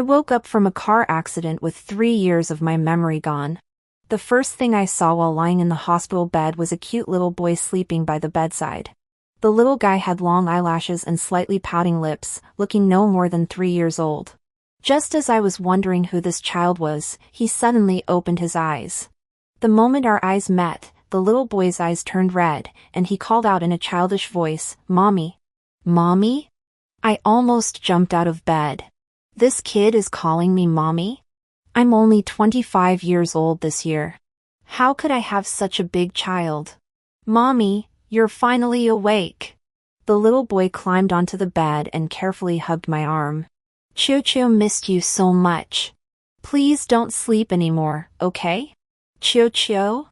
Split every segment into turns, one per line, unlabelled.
woke up from a car accident with 3 years of my memory gone. The first thing I saw while lying in the hospital bed was a cute little boy sleeping by the bedside. The little guy had long eyelashes and slightly pouting lips, looking no more than 3 years old. Just as I was wondering who this child was, he suddenly opened his eyes. The moment our eyes met, the little boy's eyes turned red, and he called out in a childish voice, "Mommy." "Mommy?" I almost jumped out of bed. This kid is calling me mommy? I'm only 25 years old this year. How could I have such a big child? "Mommy, you're finally awake." The little boy climbed onto the bed and carefully hugged my arm. "Chio missed you so much. Please don't sleep anymore, okay?" Chio?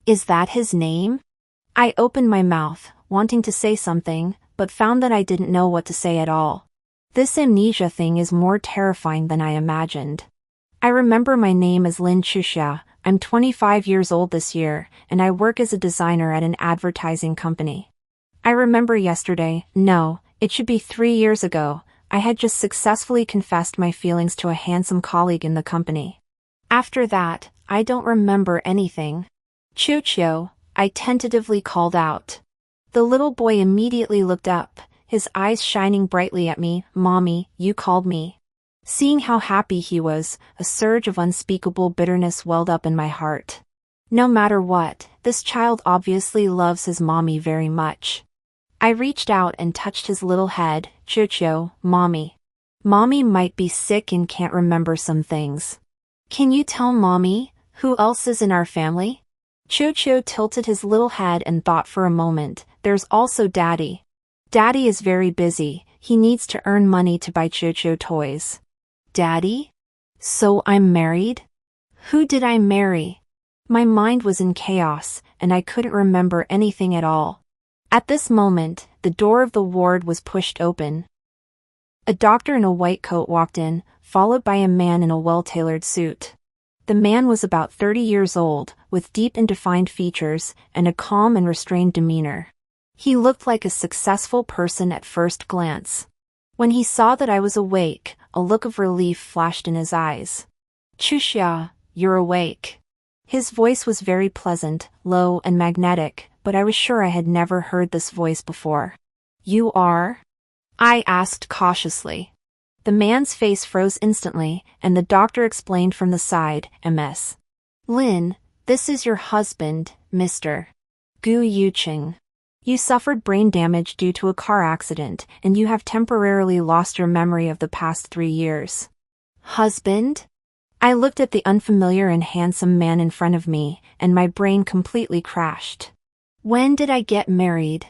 Is that his name? I opened my mouth, wanting to say something, but found that I didn't know what to say at all. This amnesia thing is more terrifying than I imagined. I remember my name as Lin Chuxia. I'm 25 years old this year, and I work as a designer at an advertising company. I remember yesterday, no, it should be 3 years ago, I had just successfully confessed my feelings to a handsome colleague in the company. After that, I don't remember anything. "Chio," I tentatively called out. The little boy immediately looked up, his eyes shining brightly at me. "Mommy, you called me." Seeing how happy he was, a surge of unspeakable bitterness welled up in my heart. No matter what, this child obviously loves his mommy very much. I reached out and touched his little head. "Chio, mommy. Mommy might be sick and can't remember some things. Can you tell mommy, who else is in our family?" Chio tilted his little head and thought for a moment. "There's also Daddy. Daddy is very busy, he needs to earn money to buy Chio toys." "Daddy? So I'm married? Who did I marry?" My mind was in chaos, and I couldn't remember anything at all. At this moment, the door of the ward was pushed open. A doctor in a white coat walked in, followed by a man in a well-tailored suit. The man was about 30 years old, with deep and defined features, and a calm and restrained demeanor. He looked like a successful person at first glance. When he saw that I was awake, a look of relief flashed in his eyes. "Chuxia, you're awake." His voice was very pleasant, low and magnetic, but I was sure I had never heard this voice before. "You are?" I asked cautiously. The man's face froze instantly, and the doctor explained from the side, "Ms. Lin, this is your husband, Mr. Gu Yuqing. You suffered brain damage due to a car accident, and you have temporarily lost your memory of the past 3 years. "Husband?" I looked at the unfamiliar and handsome man in front of me, and my brain completely crashed. When did I get married?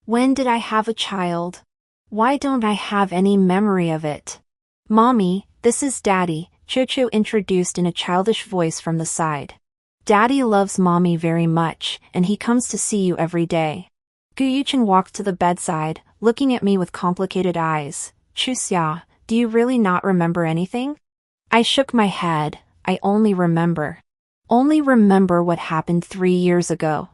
When did I have a child? Why don't I have any memory of it? "Mommy, this is Daddy," Chio introduced in a childish voice from the side. "Daddy loves Mommy very much, and he comes to see you every day." Gu Yuqing walked to the bedside, looking at me with complicated eyes. "Chuxia, do you really not remember anything?" I shook my head. I only remember what happened 3 years ago.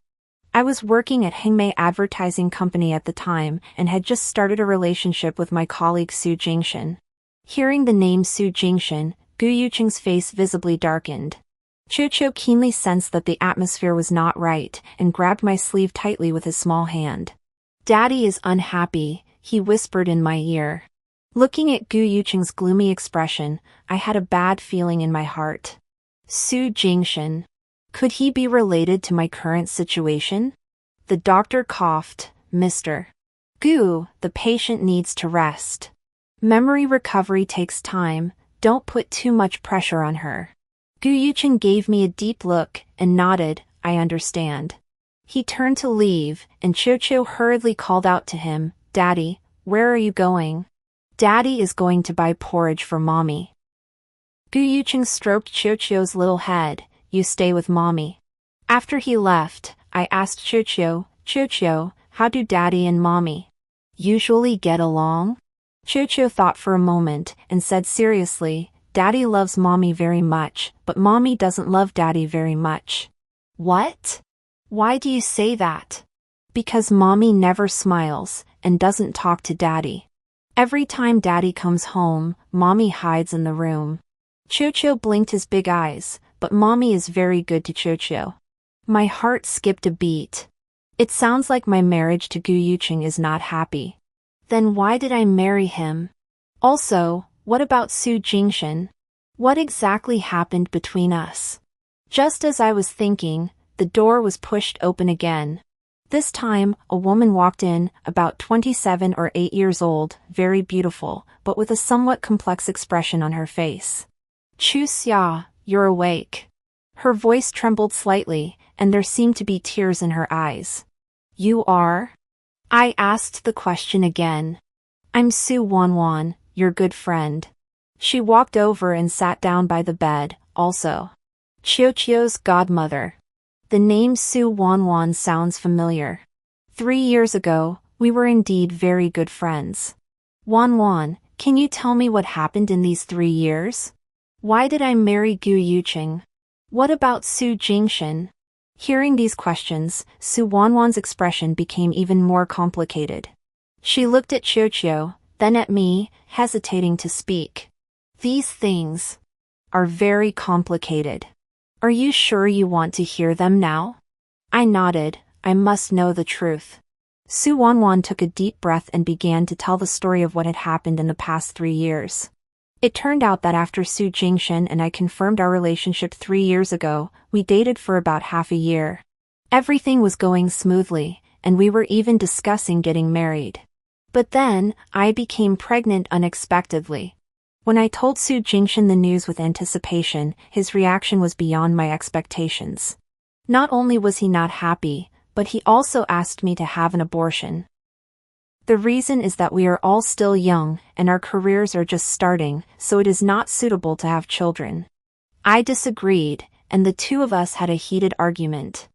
I was working at Hengmei Advertising Company at the time, and had just started a relationship with my colleague Su Jingshan. Hearing the name Su Jingshan, Gu Yuqing's face visibly darkened. Chio keenly sensed that the atmosphere was not right, and grabbed my sleeve tightly with his small hand. "Daddy is unhappy," he whispered in my ear. Looking at Gu Yuqing's gloomy expression, I had a bad feeling in my heart. Su Jingshan. Could he be related to my current situation? The doctor coughed. "Mr. Gu, the patient needs to rest. Memory recovery takes time, don't put too much pressure on her." Gu Yuqing gave me a deep look, and nodded, "I understand." He turned to leave, and Chio hurriedly called out to him, "Daddy, where are you going?" "Daddy is going to buy porridge for Mommy." Gu Yuqing stroked Chio's little head. "You stay with Mommy." After he left, I asked Chio, "How do Daddy and Mommy usually get along?" Chio thought for a moment, and said seriously, "Daddy loves Mommy very much, but Mommy doesn't love Daddy very much." "What? Why do you say that?" "Because Mommy never smiles, and doesn't talk to Daddy." Every time Daddy comes home, Mommy hides in the room. Chocho blinked his big eyes, but Mommy is very good to Chocho. My heart skipped a beat. It sounds like my marriage to Gu Yuqing is not happy. Then why did I marry him? Also, what about Su Jingshan? What exactly happened between us? Just as I was thinking, the door was pushed open again. This time, a woman walked in, about 27 or 8 years old, very beautiful, but with a somewhat complex expression on her face. Chu Xia, you're awake. Her voice trembled slightly, and there seemed to be tears in her eyes. You are? I asked the question again. I'm Su Wanwan, your good friend. She walked over and sat down by the bed, also. Chio's godmother. The name Su Wanwan sounds familiar. 3 years ago, we were indeed very good friends. Wanwan, can you tell me what happened in these 3 years? Why did I marry Gu Yuqing? What about Su Jingshan? Hearing these questions, Su Wanwan's expression became even more complicated. She looked at Chio, then at me, hesitating to speak. These things are very complicated. Are you sure you want to hear them now? I nodded. I must know the truth. Su Wanwan took a deep breath and began to tell the story of what had happened in the past 3 years. It turned out that after Su Jingshan and I confirmed our relationship 3 years ago, we dated for about half a year. Everything was going smoothly, and we were even discussing getting married. But then, I became pregnant unexpectedly. When I told Su Jingshan the news with anticipation, his reaction was beyond my expectations. Not only was he not happy, but he also asked me to have an abortion. The reason is that we are all still young, and our careers are just starting, so it is not suitable to have children. I disagreed, and the two of us had a heated argument.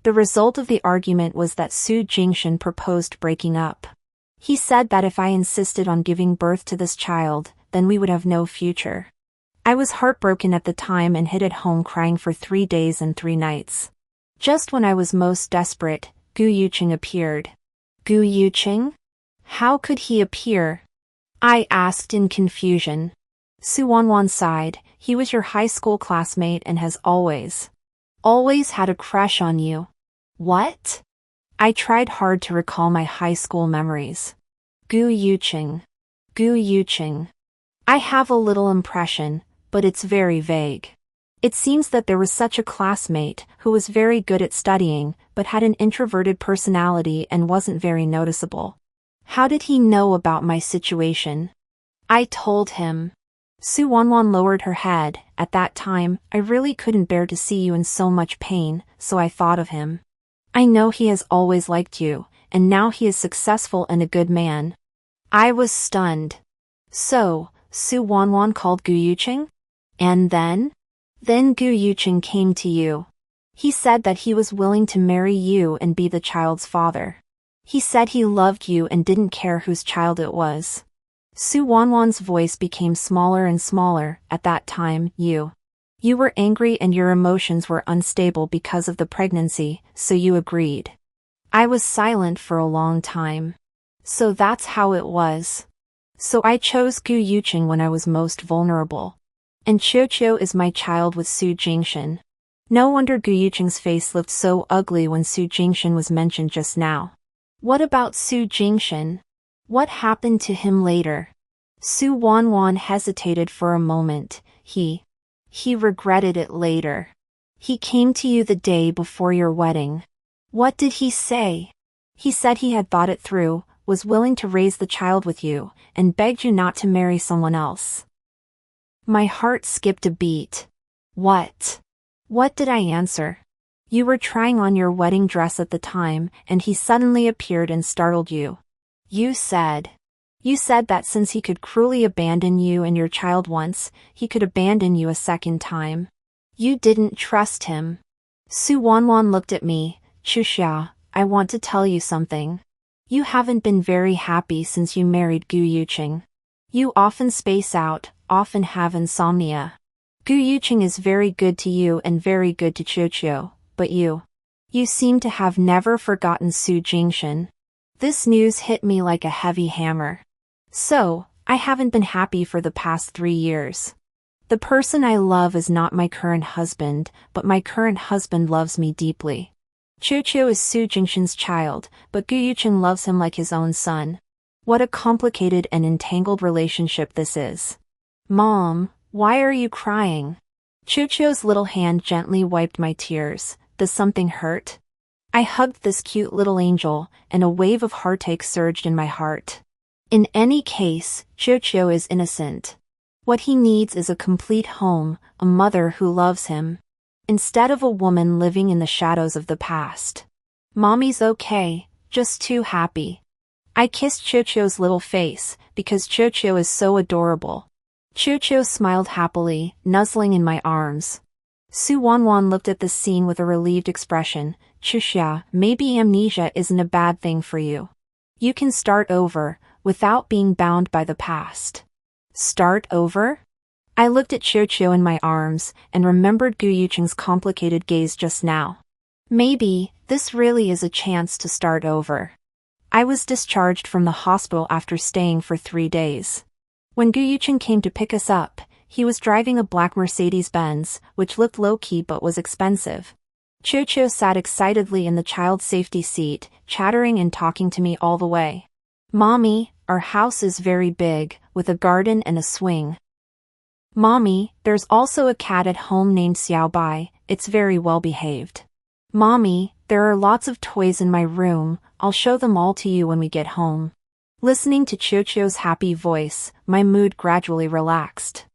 The result of the argument was that Su Jingshan proposed breaking up. He said that if I insisted on giving birth to this child, then we would have no future. I was heartbroken at the time and hid at home crying for 3 days and 3 nights. Just when I was most desperate, Gu Yuqing appeared. Gu Yuqing? How could he appear? I asked in confusion. Su Wanwan sighed. He was your high school classmate and has always had a crush on you. What? I tried hard to recall my high school memories. Gu Yuqing. Gu Yuqing. I have a little impression, but it's very vague. It seems that there was such a classmate who was very good at studying, but had an introverted personality and wasn't very noticeable. How did he know about my situation? I told him. Su Wanwan lowered her head. At that time, I really couldn't bear to see you in so much pain, so I thought of him. I know he has always liked you, and now he is successful and a good man. I was stunned. So, Su Wanwan called Gu Yuqing? And then? Then Gu Yuqing came to you. He said that he was willing to marry you and be the child's father. He said he loved you and didn't care whose child it was. Su Wanwan's voice became smaller and smaller. At that time, you were angry and your emotions were unstable because of the pregnancy, so you agreed. I was silent for a long time. So that's how it was. So I chose Gu Yuqing when I was most vulnerable. And Chio is my child with Su Jingshan. No wonder Gu Yuqing's face looked so ugly when Su Jingshan was mentioned just now. What about Su Jingshan? What happened to him later? Su Wanwan hesitated for a moment. He regretted it later. He came to you the day before your wedding. What did he say? He said he had thought it through, was willing to raise the child with you, and begged you not to marry someone else. My heart skipped a beat. What? What did I answer? You were trying on your wedding dress at the time, and he suddenly appeared and startled you. You said that since he could cruelly abandon you and your child once, he could abandon you a second time. You didn't trust him. Su Wanwan looked at me. Chuxia, I want to tell you something. You haven't been very happy since you married Gu Yuqing. You often space out, often have insomnia. Gu Yuqing is very good to you and very good to Chio, but you seem to have never forgotten Su Jingshan. This news hit me like a heavy hammer. So, I haven't been happy for the past 3 years. The person I love is not my current husband, but my current husband loves me deeply. Chucho is Su Jingshan's child, but Gu Yucheng loves him like his own son. What a complicated and entangled relationship this is. Mom, why are you crying? Chucho's little hand gently wiped my tears. Does something hurt? I hugged this cute little angel, and a wave of heartache surged in my heart. In any case, Chucho is innocent. What he needs is a complete home, a mother who loves him, instead of a woman living in the shadows of the past. Mommy's okay, just too happy. I kissed Chucho's little face, because Chucho is so adorable. Chucho smiled happily, nuzzling in my arms. Su Wanwan looked at the scene with a relieved expression. Chuxia, maybe amnesia isn't a bad thing for you. You can start over, without being bound by the past. Start over? I looked at Chucho in my arms, and remembered Gu Yucheng's complicated gaze just now. Maybe, this really is a chance to start over. I was discharged from the hospital after staying for 3 days. When Gu Yucheng came to pick us up, he was driving a black Mercedes-Benz, which looked low-key but was expensive. Chucho sat excitedly in the child safety seat, chattering and talking to me all the way. Mommy, our house is very big, with a garden and a swing. Mommy, there's also a cat at home named Xiao Bai, it's very well behaved. Mommy, there are lots of toys in my room, I'll show them all to you when we get home. Listening to Chucho's happy voice, my mood gradually relaxed.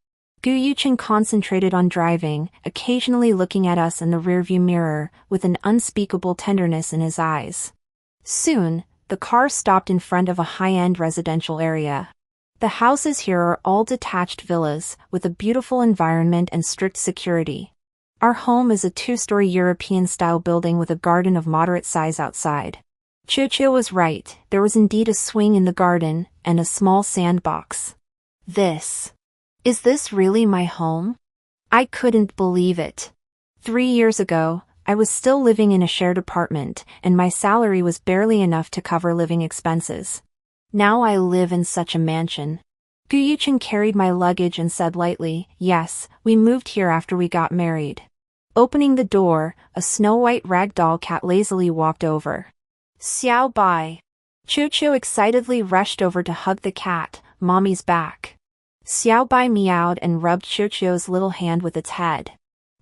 Gu Yucheng concentrated on driving, occasionally looking at us in the rearview mirror, with an unspeakable tenderness in his eyes. Soon, the car stopped in front of a high-end residential area. The houses here are all detached villas, with a beautiful environment and strict security. Our home is a 2-story European-style building with a garden of moderate size outside. Chucho was right, there was indeed a swing in the garden, and a small sandbox. Is this really my home? I couldn't believe it. 3 years ago, I was still living in a shared apartment, and my salary was barely enough to cover living expenses. Now I live in such a mansion. Gu Yucheng carried my luggage and said lightly, yes, we moved here after we got married. Opening the door, a snow-white ragdoll cat lazily walked over. Xiao Bai. Chucho excitedly rushed over to hug the cat, Mommy's back. Xiao Bai meowed and rubbed Chucho's little hand with its head.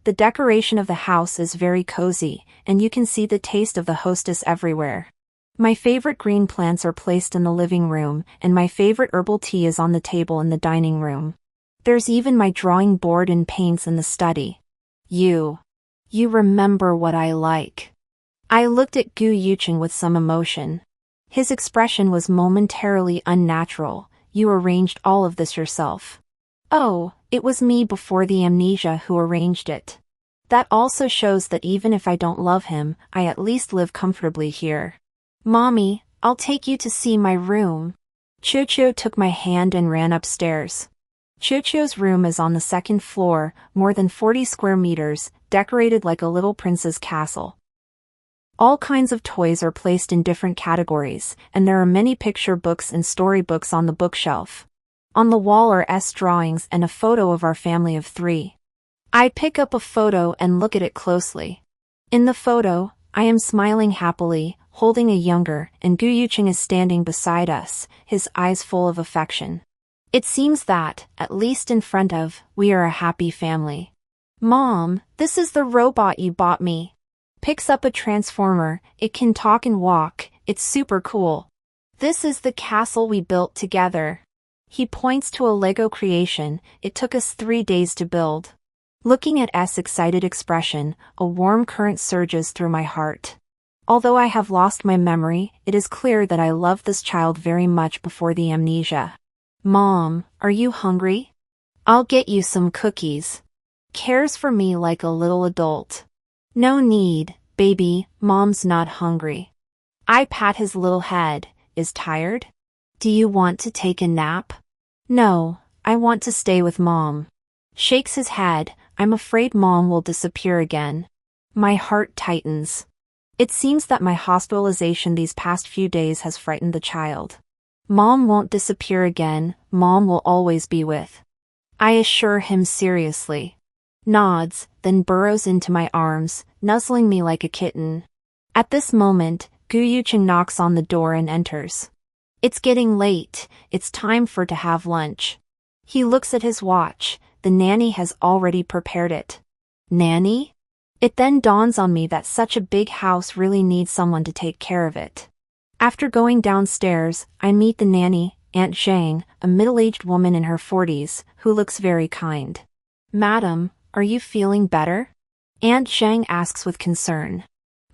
The decoration of the house is very cozy, and you can see the taste of the hostess everywhere. My favorite green plants are placed in the living room, and my favorite herbal tea is on the table in the dining room. There's even my drawing board and paints in the study. You remember what I like. I looked at Gu Yucheng with some emotion. His expression was momentarily unnatural. You arranged all of this yourself. Oh, it was me before the amnesia who arranged it. That also shows that even if I don't love him, I at least live comfortably here. Mommy, I'll take you to see my room. Chucho took my hand and ran upstairs. Chucho's room is on the 2nd floor, more than 40 square meters, decorated like a little prince's castle. All kinds of toys are placed in different categories, and there are many picture books and storybooks on the bookshelf. On the wall are drawings and a photo of our family of 3. I pick up a photo and look at it closely. In the photo, I am smiling happily, holding a younger, and Gu Yucheng is standing beside us, his eyes full of affection. It seems that, at least in front of, we are a happy family. Mom, this is the robot you bought me. Picks up a transformer, it can talk and walk, it's super cool. This is the castle we built together. He points to a Lego creation, it took us 3 days to build. Looking at S' excited expression, a warm current surges through my heart. Although I have lost my memory, it is clear that I loved this child very much before the amnesia. Mom, are you hungry? I'll get you some cookies. Cares for me like a little adult. No need, baby, Mom's not hungry. I pat his little head. Is tired? Do you want to take a nap? No, I want to stay with Mom. Shakes his head. I'm afraid Mom will disappear again. My heart tightens. It seems that my hospitalization these past few days has frightened the child. Mom won't disappear again, Mom will always be with. I assure him seriously. Nods, then burrows into my arms, nuzzling me like a kitten. At this moment, Gu Yucheng knocks on the door and enters. It's getting late, it's time for to have lunch. He looks at his watch, the nanny has already prepared it. Nanny? It then dawns on me that such a big house really needs someone to take care of it. After going downstairs, I meet the nanny, Aunt Zhang, a middle-aged woman in her 40s, who looks very kind. Madam, are you feeling better? Aunt Zhang asks with concern.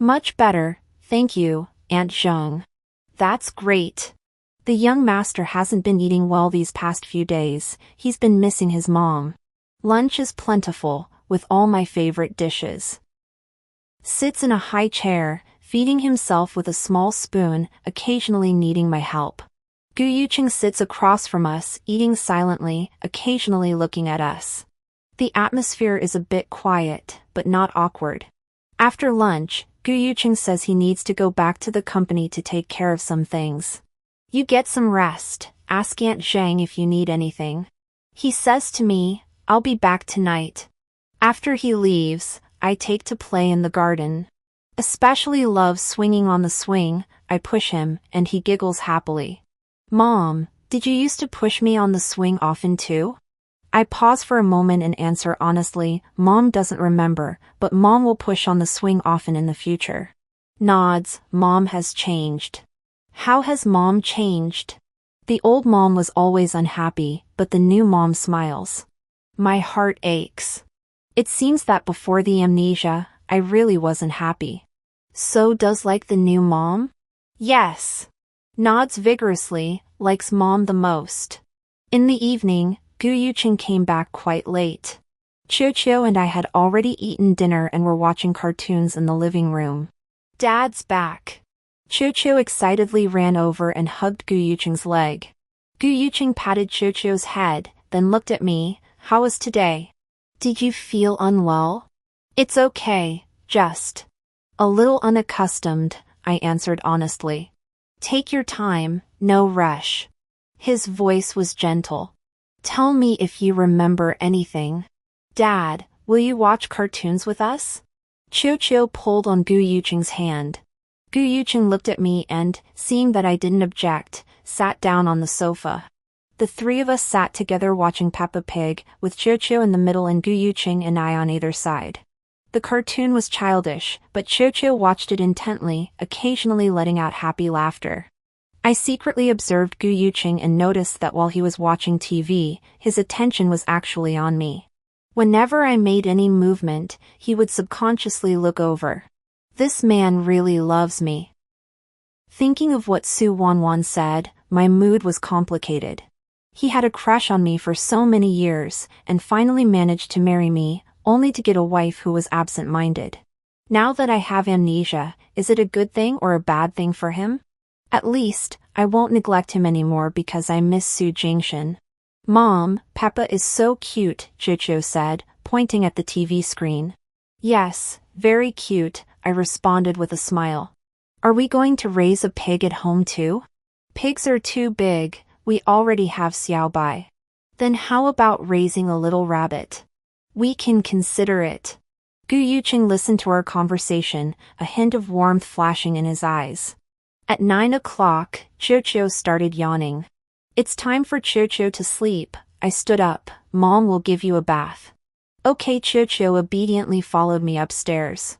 Much better, thank you, Aunt Zhang. That's great. The young master hasn't been eating well these past few days, he's been missing his mom. Lunch is plentiful, with all my favorite dishes. Sits in a high chair, feeding himself with a small spoon, occasionally needing my help. Gu Yucheng sits across from us, eating silently, occasionally looking at us. The atmosphere is a bit quiet, but not awkward. After lunch, Gu Yucheng says he needs to go back to the company to take care of some things. You get some rest, ask Aunt Zhang if you need anything. He says to me, I'll be back tonight. After he leaves, I take to play in the garden. Especially loves swinging on the swing, I push him, and he giggles happily. Mom, did you used to push me on the swing often too? I pause for a moment and answer honestly, Mom doesn't remember, but Mom will push on the swing often in the future. Nods, Mom has changed. How has Mom changed? The old Mom was always unhappy, but the new Mom smiles. My heart aches. It seems that before the amnesia, I really wasn't happy. So does like the new Mom? Yes. Nods vigorously, likes Mom the most. In the evening, Gu Yucheng came back quite late. Qiu and I had already eaten dinner and were watching cartoons in the living room. Dad's back. Qiu excitedly ran over and hugged Gu Yucheng's leg. Gu Yucheng patted Qiu's head, then looked at me, how was today? Did you feel unwell? It's okay, just a little unaccustomed, I answered honestly. Take your time, no rush. His voice was gentle. Tell me if you remember anything. Dad, will you watch cartoons with us? Qiu pulled on Gu Yucheng's hand. Gu Yucheng looked at me and, seeing that I didn't object, sat down on the sofa. The three of us sat together watching Peppa Pig, with Qiu in the middle and Gu Yucheng and I on either side. The cartoon was childish, but Qiu watched it intently, occasionally letting out happy laughter. I secretly observed Gu Yucheng and noticed that while he was watching TV, his attention was actually on me. Whenever I made any movement, he would subconsciously look over. This man really loves me. Thinking of what Su Wanwan said, my mood was complicated. He had a crush on me for so many years, and finally managed to marry me, only to get a wife who was absent-minded. Now that I have amnesia, is it a good thing or a bad thing for him? At least, I won't neglect him anymore because I miss Su Jingshan. Mom, Peppa is so cute, Qiu said, pointing at the TV screen. Yes, very cute, I responded with a smile. Are we going to raise a pig at home too? Pigs are too big, we already have Xiao Bai. Then how about raising a little rabbit? We can consider it. Gu Yucheng listened to our conversation, a hint of warmth flashing in his eyes. At 9 o'clock, Qiu started yawning. It's time for Qiu to sleep, I stood up, Mom will give you a bath. Okay, Qiu obediently followed me upstairs.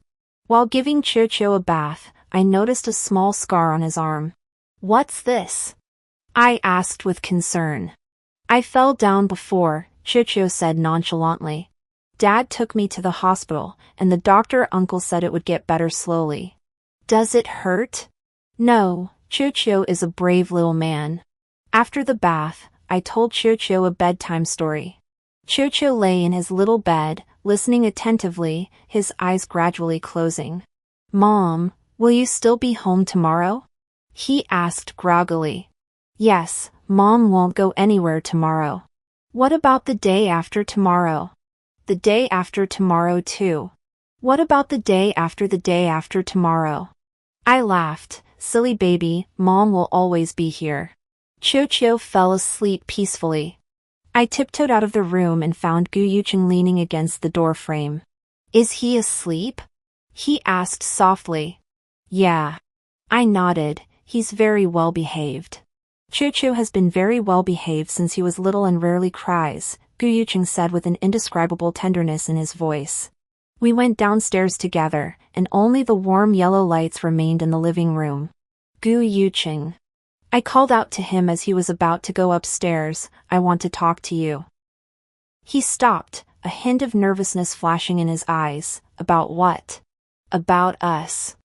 While giving Qiu a bath, I noticed a small scar on his arm. What's this? I asked with concern. I fell down before, Qiu said nonchalantly. Dad took me to the hospital, and the doctor uncle said it would get better slowly. Does it hurt? No, Qiu is a brave little man. After the bath, I told Qiu a bedtime story. Qiu lay in his little bed, listening attentively, his eyes gradually closing. Mom, will you still be home tomorrow? He asked groggily. Yes, Mom won't go anywhere tomorrow. What about the day after tomorrow? The day after tomorrow too. What about the day after tomorrow? I laughed. Silly baby, Mom will always be here. Chiu fell asleep peacefully. I tiptoed out of the room and found Gu Yucheng leaning against the door frame. Is he asleep? He asked softly. Yeah. I nodded. He's very well behaved. Chiu has been very well behaved since he was little and rarely cries, Gu Yucheng said with an indescribable tenderness in his voice. We went downstairs together, and only the warm yellow lights remained in the living room. Gu Yucheng. I called out to him as he was about to go upstairs, I want to talk to you. He stopped, a hint of nervousness flashing in his eyes. About what? About us.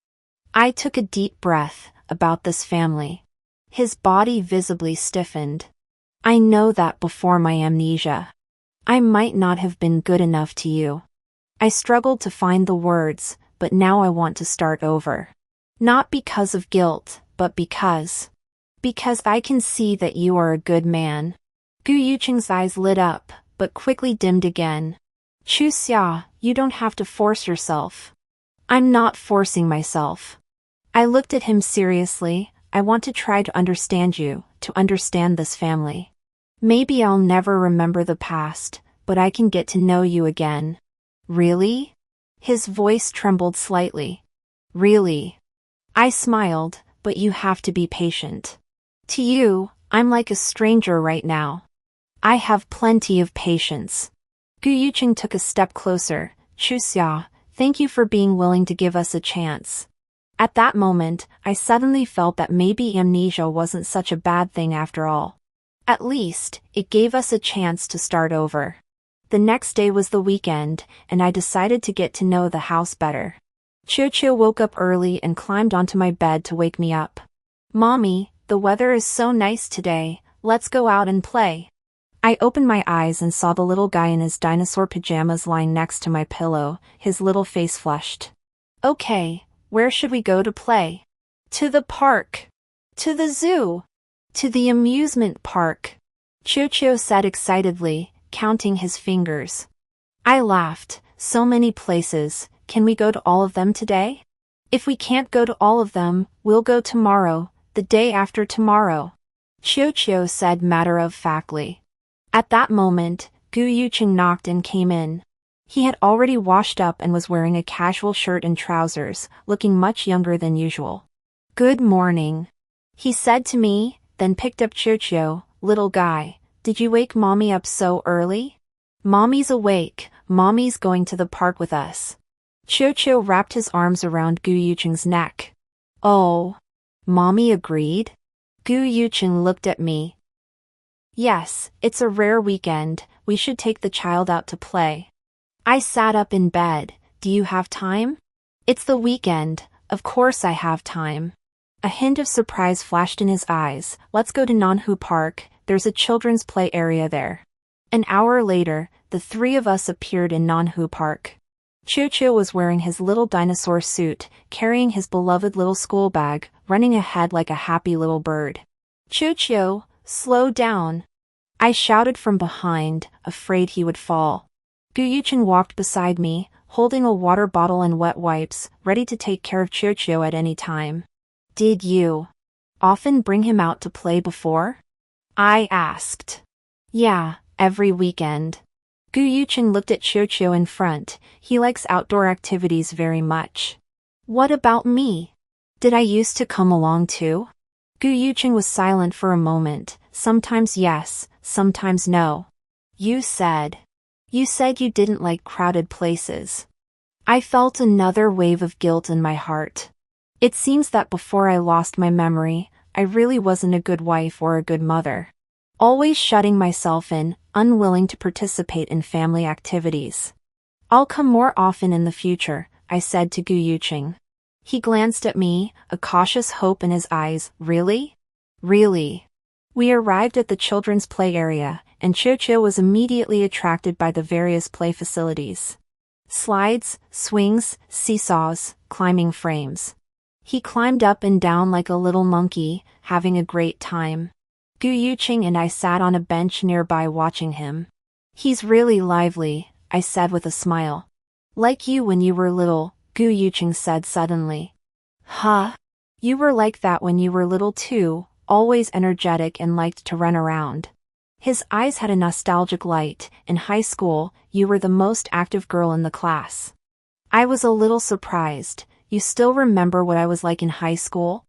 I took a deep breath. About this family. His body visibly stiffened. I know that before my amnesia. I might not have been good enough to you. I struggled to find the words, but now I want to start over. Not because of guilt, but because I can see that you are a good man. Gu Yucheng's eyes lit up, but quickly dimmed again. Chu Xia, you don't have to force yourself. I'm not forcing myself. I looked at him seriously. I want to try to understand you, to understand this family. Maybe I'll never remember the past, but I can get to know you again. Really? His voice trembled slightly. Really? I smiled, but you have to be patient. To you, I'm like a stranger right now. I have plenty of patience. Gu Yucheng took a step closer. Chu Xia, thank you for being willing to give us a chance. At that moment, I suddenly felt that maybe amnesia wasn't such a bad thing after all. At least, it gave us a chance to start over. The next day was the weekend, and I decided to get to know the house better. Chiu woke up early and climbed onto my bed to wake me up. Mommy, the weather is so nice today, let's go out and play. I opened my eyes and saw the little guy in his dinosaur pajamas lying next to my pillow, his little face flushed. Okay, where should we go to play? To the park. To the zoo. To the amusement park. Chiu said excitedly, counting his fingers. I laughed. So many places, can we go to all of them today? If we can't go to all of them, we'll go tomorrow, the day after tomorrow. Chiu said matter-of-factly. At that moment, Gu Yucheng knocked and came in. He had already washed up and was wearing a casual shirt and trousers, looking much younger than usual. Good morning, he said to me, then picked up Chiu. Little guy, did you wake Mommy up so early? Mommy's awake, Mommy's going to the park with us. Chiu wrapped his arms around Gu Yucheng's neck. Oh. Mommy agreed? Gu Yucheng looked at me. Yes, it's a rare weekend, we should take the child out to play. I sat up in bed. Do you have time? It's the weekend, of course I have time. A hint of surprise flashed in his eyes. Let's go to Nanhu Park, there's a children's play area there. An hour later, the three of us appeared in Nanhu Park. Chiu was wearing his little dinosaur suit, carrying his beloved little school bag, running ahead like a happy little bird. Chiu, slow down. I shouted from behind, afraid he would fall. Gu Yucheng walked beside me, holding a water bottle and wet wipes, ready to take care of Chiu at any time. Did you often bring him out to play before? I asked. Yeah, every weekend. Gu Yucheng looked at Chiu in front. He likes outdoor activities very much. What about me? Did I used to come along too? Gu Yucheng was silent for a moment. Sometimes yes, sometimes no. You said you didn't like crowded places. I felt another wave of guilt in my heart. It seems that before I lost my memory, I really wasn't a good wife or a good mother. Always shutting myself in, unwilling to participate in family activities. I'll come more often in the future, I said to Gu Yucheng. He glanced at me, a cautious hope in his eyes. Really? Really? We arrived at the children's play area, and Chiu was immediately attracted by the various play facilities. Slides, swings, seesaws, climbing frames. He climbed up and down like a little monkey, having a great time. Gu Yucheng and I sat on a bench nearby watching him. He's really lively, I said with a smile. Like you when you were little, Gu Yucheng said suddenly. Huh? You were like that when you were little too, always energetic and liked to run around. His eyes had a nostalgic light. In high school, you were the most active girl in the class. I was a little surprised. You still remember what I was like in high school?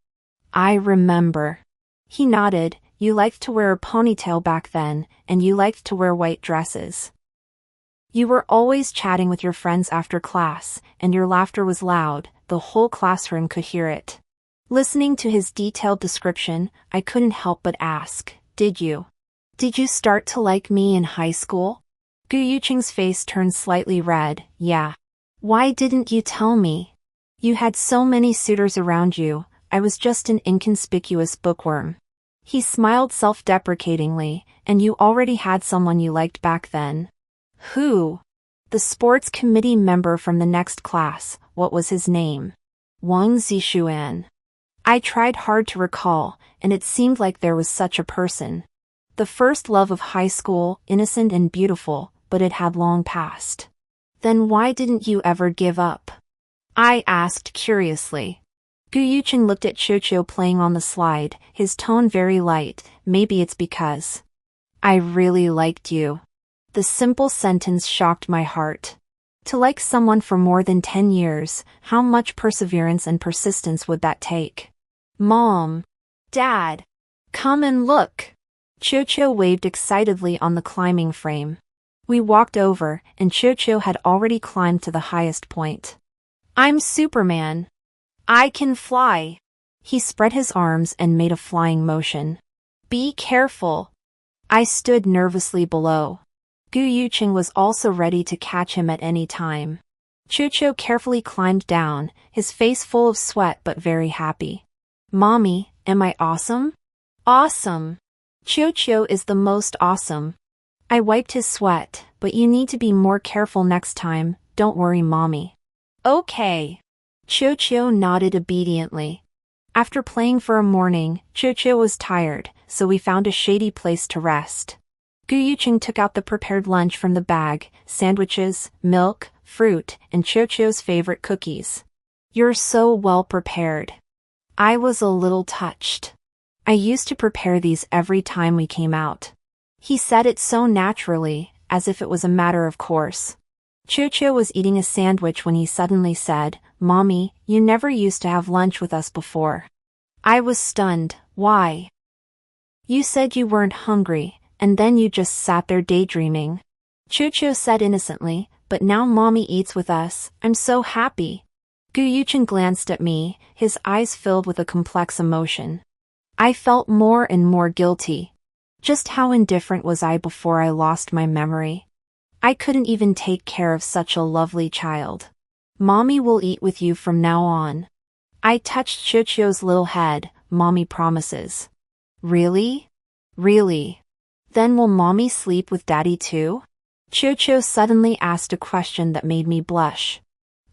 I remember. He nodded. You liked to wear a ponytail back then, and you liked to wear white dresses. You were always chatting with your friends after class, and your laughter was loud. The whole classroom could hear it. Listening to his detailed description, I couldn't help but ask, Did you start to like me in high school? Gu Yuqing's face turned slightly red. Yeah. Why didn't you tell me? You had so many suitors around you. I was just an inconspicuous bookworm. He smiled self-deprecatingly. And you already had someone you liked back then. Who? The sports committee member from the next class. What was his name? Wang Zixuan. I tried hard to recall, and it seemed like there was such a person. The first love of high school, innocent and beautiful, but it had long passed. Then why didn't you ever give up? I asked curiously. Gu Yuqing looked at Qiuqiu playing on the slide, his tone very light. Maybe it's because I really liked you. The simple sentence shocked my heart. To like someone for more than 10 years, how much perseverance and persistence would that take? Mom! Dad! Come and look! Qiuqiu waved excitedly on the climbing frame. We walked over, and Qiuqiu had already climbed to the highest point. I'm Superman! I can fly! He spread his arms and made a flying motion. Be careful! I stood nervously below. Gu Yuqing was also ready to catch him at any time. Qiuqiu carefully climbed down, his face full of sweat but very happy. Mommy, am I awesome? Awesome! Qiuqiu is the most awesome. I wiped his sweat, but you need to be more careful next time. Don't worry, Mommy. Okay. Qiuqiu nodded obediently. After playing for a morning, Qiuqiu was tired, so we found a shady place to rest. Gu Yuqing took out the prepared lunch from the bag, sandwiches, milk, fruit, and Qiuqiu's favorite cookies. You're so well prepared. I was a little touched. I used to prepare these every time we came out. He said it so naturally, as if it was a matter of course. Qiuqiu was eating a sandwich when he suddenly said, Mommy, you never used to have lunch with us before. I was stunned. Why? You said you weren't hungry, and then you just sat there daydreaming. Qiuqiu said innocently, but now Mommy eats with us. I'm so happy. Gu Yuqing glanced at me, his eyes filled with a complex emotion. I felt more and more guilty. Just how indifferent was I before I lost my memory? I couldn't even take care of such a lovely child. Mommy will eat with you from now on. I touched Qiuqiu's little head. Mommy promises. Really? Really? Then will Mommy sleep with Daddy too? Qiuqiu suddenly asked a question that made me blush.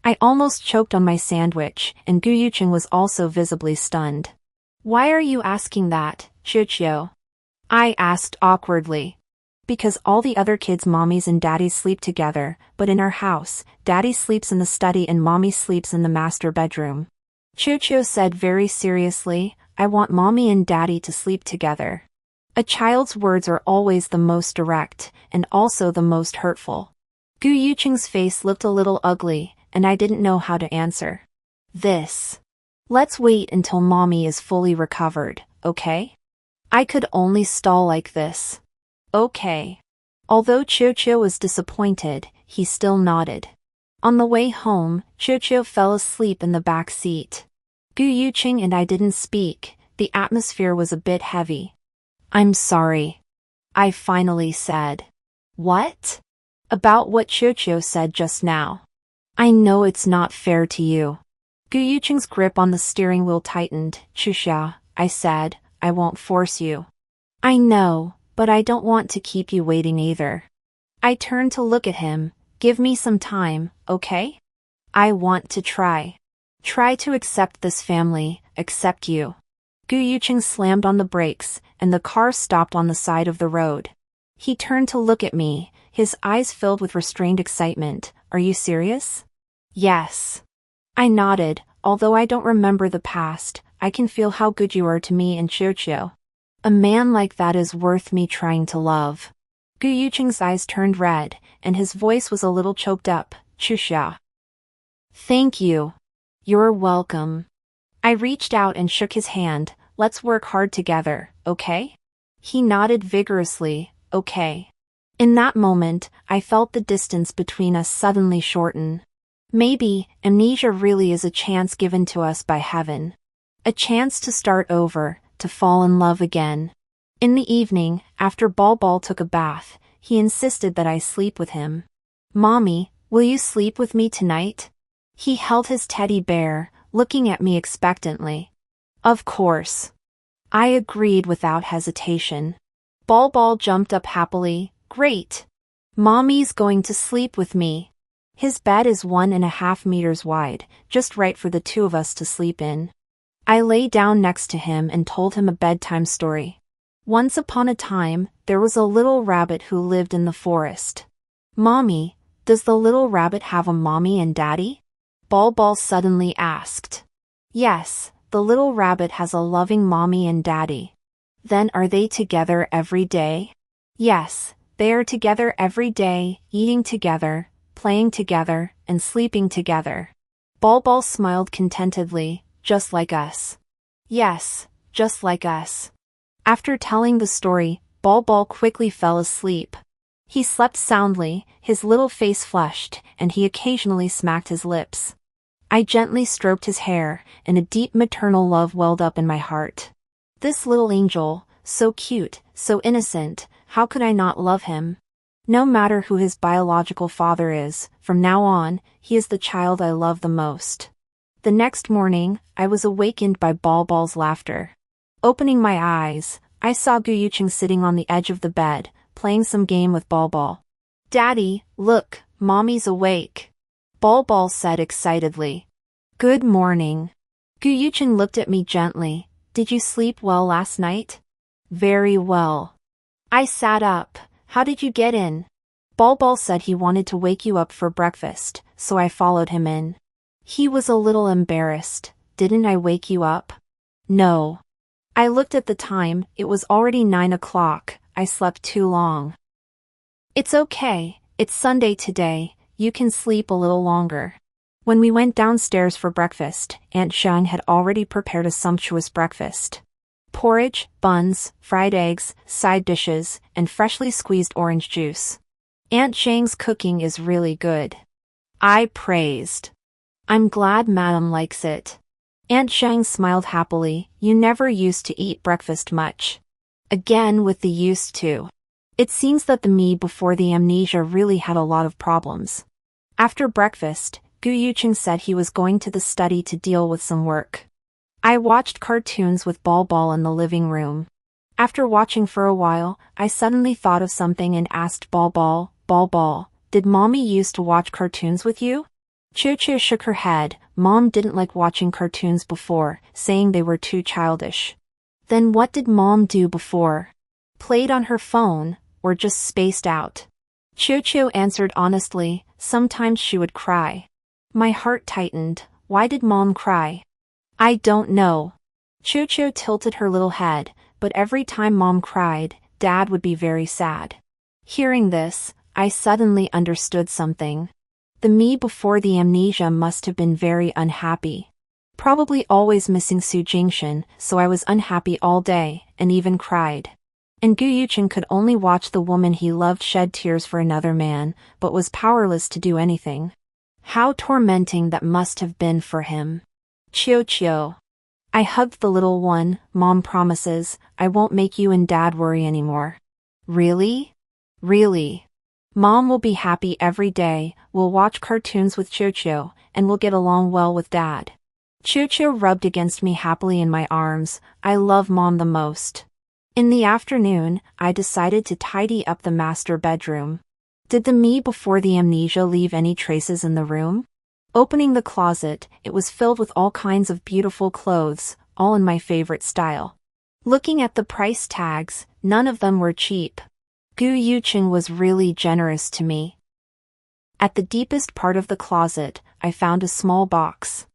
I almost choked on my sandwich, and Gu Yuqing was also visibly stunned. Why are you asking that, Qiuqiu? I asked awkwardly. Because all the other kids' mommies and daddies sleep together, but in our house, Daddy sleeps in the study and Mommy sleeps in the master bedroom. Qiuqiu said very seriously, I want Mommy and Daddy to sleep together. A child's words are always the most direct, and also the most hurtful. Gu Yuqing's face looked a little ugly, and I didn't know how to answer. Let's wait until Mommy is fully recovered, okay? I could only stall like this. Okay. Although Qiuqiu was disappointed, he still nodded. On the way home, Qiuqiu fell asleep in the back seat. Gu Yuqing and I didn't speak. The atmosphere was a bit heavy. I'm sorry. I finally said. What? About what Qiuqiu said just now. I know it's not fair to you. Gu Yuqing's grip on the steering wheel tightened. Qiuqiu, I said, I won't force you. I know, but I don't want to keep you waiting either. I turned to look at him. Give me some time, okay? I want to try. Try to accept this family, accept you. Gu Yuqing slammed on the brakes, and the car stopped on the side of the road. He turned to look at me, his eyes filled with restrained excitement. Are you serious? Yes. I nodded. Although I don't remember the past, I can feel how good you are to me and Qiuqiu. A man like that is worth me trying to love. Gu Yuqing's eyes turned red, and his voice was a little choked up. Qiuxia. Thank you. You're welcome. I reached out and shook his hand. Let's work hard together, okay? He nodded vigorously. Okay. In that moment, I felt the distance between us suddenly shorten. Maybe, amnesia really is a chance given to us by heaven. A chance to start over, to fall in love again. In the evening, after Bal took a bath, he insisted that I sleep with him. Mommy, will you sleep with me tonight? He held his teddy bear, looking at me expectantly. Of course. I agreed without hesitation. Bal jumped up happily. Great. Mommy's going to sleep with me. His bed is 1.5 meters wide, just right for the two of us to sleep in. I lay down next to him and told him a bedtime story. Once upon a time, there was a little rabbit who lived in the forest. Mommy, does the little rabbit have a mommy and daddy? Bal suddenly asked. Yes, the little rabbit has a loving mommy and daddy. Then are they together every day? Yes, they are together every day, eating together, playing together, and sleeping together. Bal smiled contentedly, just like us. Yes, just like us. After telling the story, Bal quickly fell asleep. He slept soundly, his little face flushed, and he occasionally smacked his lips. I gently stroked his hair, and a deep maternal love welled up in my heart. This little angel, so cute, so innocent, how could I not love him? No matter who his biological father is, from now on, he is the child I love the most. The next morning, I was awakened by Bal's laughter. Opening my eyes, I saw Gu Yuqing sitting on the edge of the bed, playing some game with Bal. Daddy, look, Mommy's awake. Bal said excitedly. Good morning. Gu Yuqing looked at me gently. Did you sleep well last night? Very well. I sat up. How did you get in? Bal said he wanted to wake you up for breakfast, so I followed him in. He was a little embarrassed. Didn't I wake you up? No. I looked at the time, it was already 9 o'clock, I slept too long. It's okay, it's Sunday today, you can sleep a little longer. When we went downstairs for breakfast, Aunt Shang had already prepared a sumptuous breakfast. Porridge, buns, fried eggs, side dishes, and freshly squeezed orange juice. Aunt Shang's cooking is really good. I praised. I'm glad Madam likes it. Aunt Shang smiled happily. You never used to eat breakfast much. Again with the used to. It seems that the me before the amnesia really had a lot of problems. After breakfast, Gu Yuqing said he was going to the study to deal with some work. I watched cartoons with Bal in the living room. After watching for a while, I suddenly thought of something and asked Bal, did Mommy used to watch cartoons with you? Qiuqiu shook her head. Mom didn't like watching cartoons before, saying they were too childish. Then what did Mom do before? Played on her phone, or just spaced out? Qiuqiu answered honestly, sometimes she would cry. My heart tightened. Why did Mom cry? I don't know. Qiuqiu tilted her little head, but every time Mom cried, Dad would be very sad. Hearing this, I suddenly understood something. The me before the amnesia must have been very unhappy. Probably always missing Su Jingxin, so I was unhappy all day, and even cried. And Gu Yuqing could only watch the woman he loved shed tears for another man, but was powerless to do anything. How tormenting that must have been for him. Qiuqiu. I hugged the little one. Mom promises, I won't make you and Dad worry anymore. Really? Really? Mom will be happy every day, we'll watch cartoons with Qiuqiu, and we'll get along well with Dad. Qiuqiu rubbed against me happily in my arms. I love Mom the most. In the afternoon, I decided to tidy up the master bedroom. Did the me before the amnesia leave any traces in the room? Opening the closet, it was filled with all kinds of beautiful clothes, all in my favorite style. Looking at the price tags, none of them were cheap. Gu Yuqing was really generous to me. At the deepest part of the closet, I found a small box.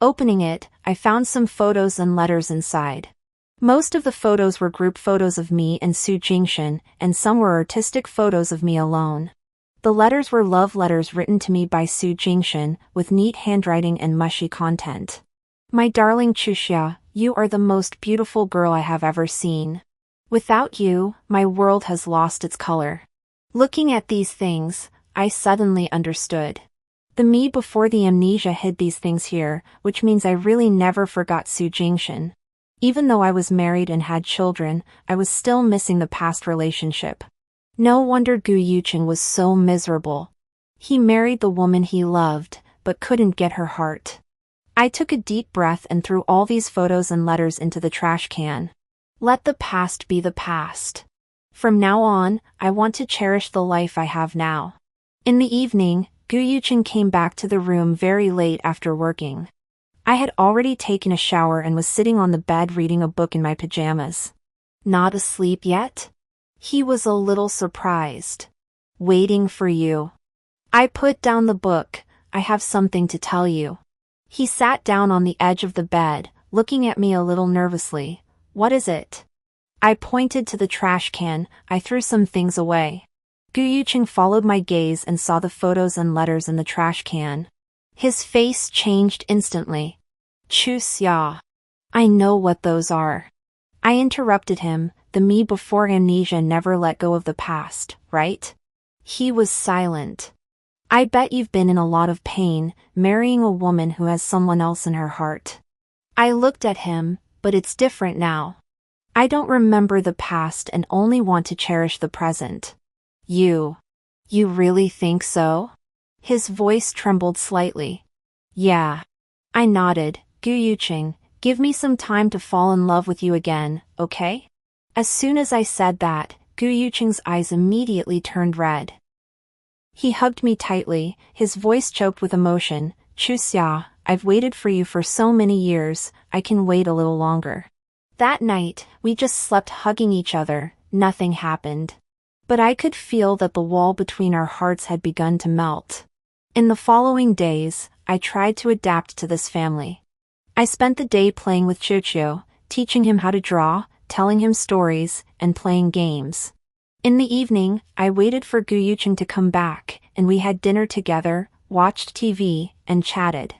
Opening it, I found some photos and letters inside. Most of the photos were group photos of me and Su Jingshan, and some were artistic photos of me alone. The letters were love letters written to me by Su Jingshan, with neat handwriting and mushy content. My darling Chuxia, you are the most beautiful girl I have ever seen. Without you, my world has lost its color. Looking at these things, I suddenly understood. The me before the amnesia hid these things here, which means I really never forgot Su Jingshan. Even though I was married and had children, I was still missing the past relationship. No wonder Gu Yuqing was so miserable. He married the woman he loved, but couldn't get her heart. I took a deep breath and threw all these photos and letters into the trash can. Let the past be the past. From now on, I want to cherish the life I have now. In the evening, Gu Yuqing came back to the room very late after working. I had already taken a shower and was sitting on the bed reading a book in my pajamas. Not asleep yet? He was a little surprised. Waiting for you. I put down the book. I have something to tell you. He sat down on the edge of the bed, looking at me a little nervously. What is it? I pointed to the trash can. I threw some things away. Gu Yuqing followed my gaze and saw the photos and letters in the trash can. His face changed instantly. Chuxia. I know what those are. I interrupted him. The me before amnesia never let go of the past, right? He was silent. I bet you've been in a lot of pain, marrying a woman who has someone else in her heart. I looked at him, but it's different now. I don't remember the past and only want to cherish the present. You really think so? His voice trembled slightly. Yeah. I nodded. Gu Yuqing, give me some time to fall in love with you again, okay? As soon as I said that, Gu Yuqing's eyes immediately turned red. He hugged me tightly, his voice choked with emotion. Chuxia, I've waited for you for so many years, I can wait a little longer. That night, we just slept hugging each other, nothing happened. But I could feel that the wall between our hearts had begun to melt. In the following days, I tried to adapt to this family. I spent the day playing with Chuxio, teaching him how to draw, telling him stories, and playing games. In the evening, I waited for Gu Yuqing to come back, and we had dinner together, watched TV, and chatted.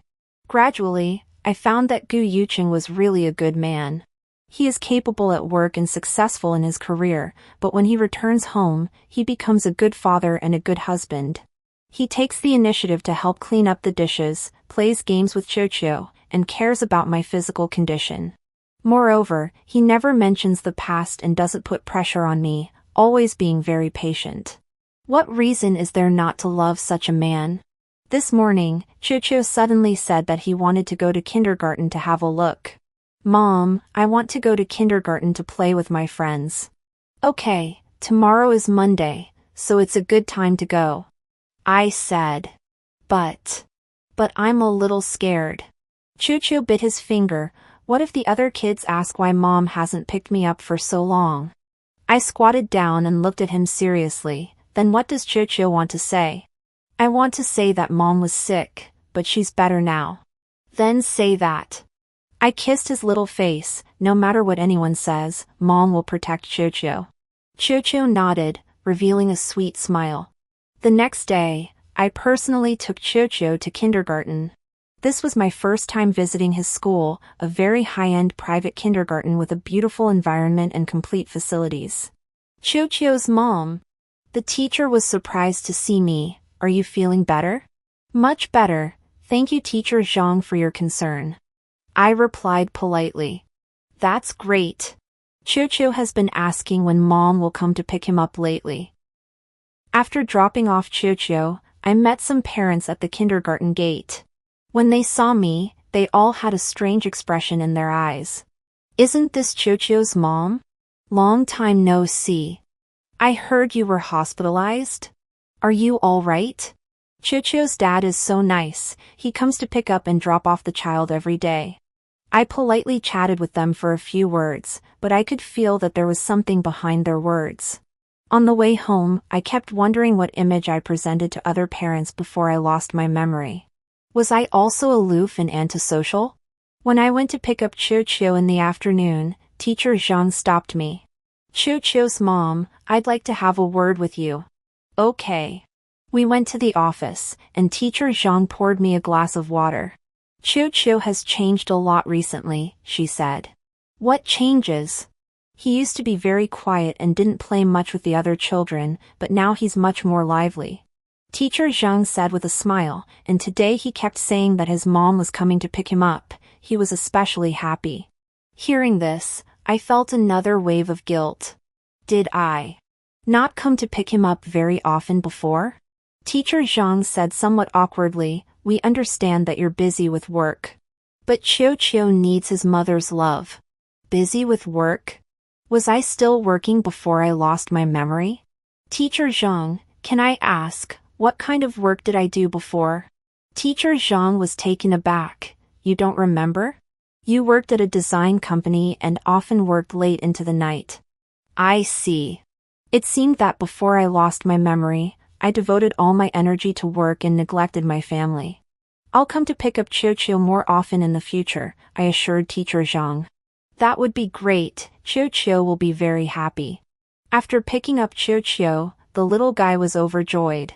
Gradually, I found that Gu Yuqing was really a good man. He is capable at work and successful in his career, but when he returns home, he becomes a good father and a good husband. He takes the initiative to help clean up the dishes, plays games with Chuxio, and cares about my physical condition. Moreover, he never mentions the past and doesn't put pressure on me, always being very patient. What reason is there not to love such a man? This morning, Chuxio suddenly said that he wanted to go to kindergarten to have a look. Mom, I want to go to kindergarten to play with my friends. Okay, tomorrow is Monday, so it's a good time to go. I said. But I'm a little scared. Chuxio bit his finger. What if the other kids ask why Mom hasn't picked me up for so long? I squatted down and looked at him seriously. Then what does Chuxio want to say? I want to say that Mom was sick, but she's better now. Then say that. I kissed his little face. No matter what anyone says, Mom will protect Chuxio. Chuxio nodded, revealing a sweet smile. The next day, I personally took Chuxio to kindergarten. This was my first time visiting his school, a very high-end private kindergarten with a beautiful environment and complete facilities. Chuxio's mom. The teacher was surprised to see me. Are you feeling better? Much better. Thank you, Teacher Zhang, for your concern. I replied politely. That's great. Chuxio has been asking when Mom will come to pick him up lately. After dropping off Chuxio, I met some parents at the kindergarten gate. When they saw me, they all had a strange expression in their eyes. Isn't this Chuxio's mom? Long time no see. I heard you were hospitalized. Are you all right? Chuxio's dad is so nice, he comes to pick up and drop off the child every day. I politely chatted with them for a few words, but I could feel that there was something behind their words. On the way home, I kept wondering what image I presented to other parents before I lost my memory. Was I also aloof and antisocial? When I went to pick up Chiu in the afternoon, teacher Zhang stopped me. Chiu's mom, I'd like to have a word with you. Okay. We went to the office, and teacher Zhang poured me a glass of water. Chiu has changed a lot recently, she said. What changes? He used to be very quiet and didn't play much with the other children, but now he's much more lively. Teacher Zhang said with a smile, and today he kept saying that his mom was coming to pick him up. He was especially happy. Hearing this, I felt another wave of guilt. Did I not come to pick him up very often before? Teacher Zhang said somewhat awkwardly, we understand that you're busy with work. But Chiu needs his mother's love. Busy with work? Was I still working before I lost my memory? Teacher Zhang, can I ask, what kind of work did I do before? Teacher Zhang was taken aback. You don't remember? You worked at a design company and often worked late into the night. I see. It seemed that before I lost my memory, I devoted all my energy to work and neglected my family. I'll come to pick up Chiu more often in the future, I assured teacher Zhang. That would be great, Chiu will be very happy. After picking up Chiu, the little guy was overjoyed.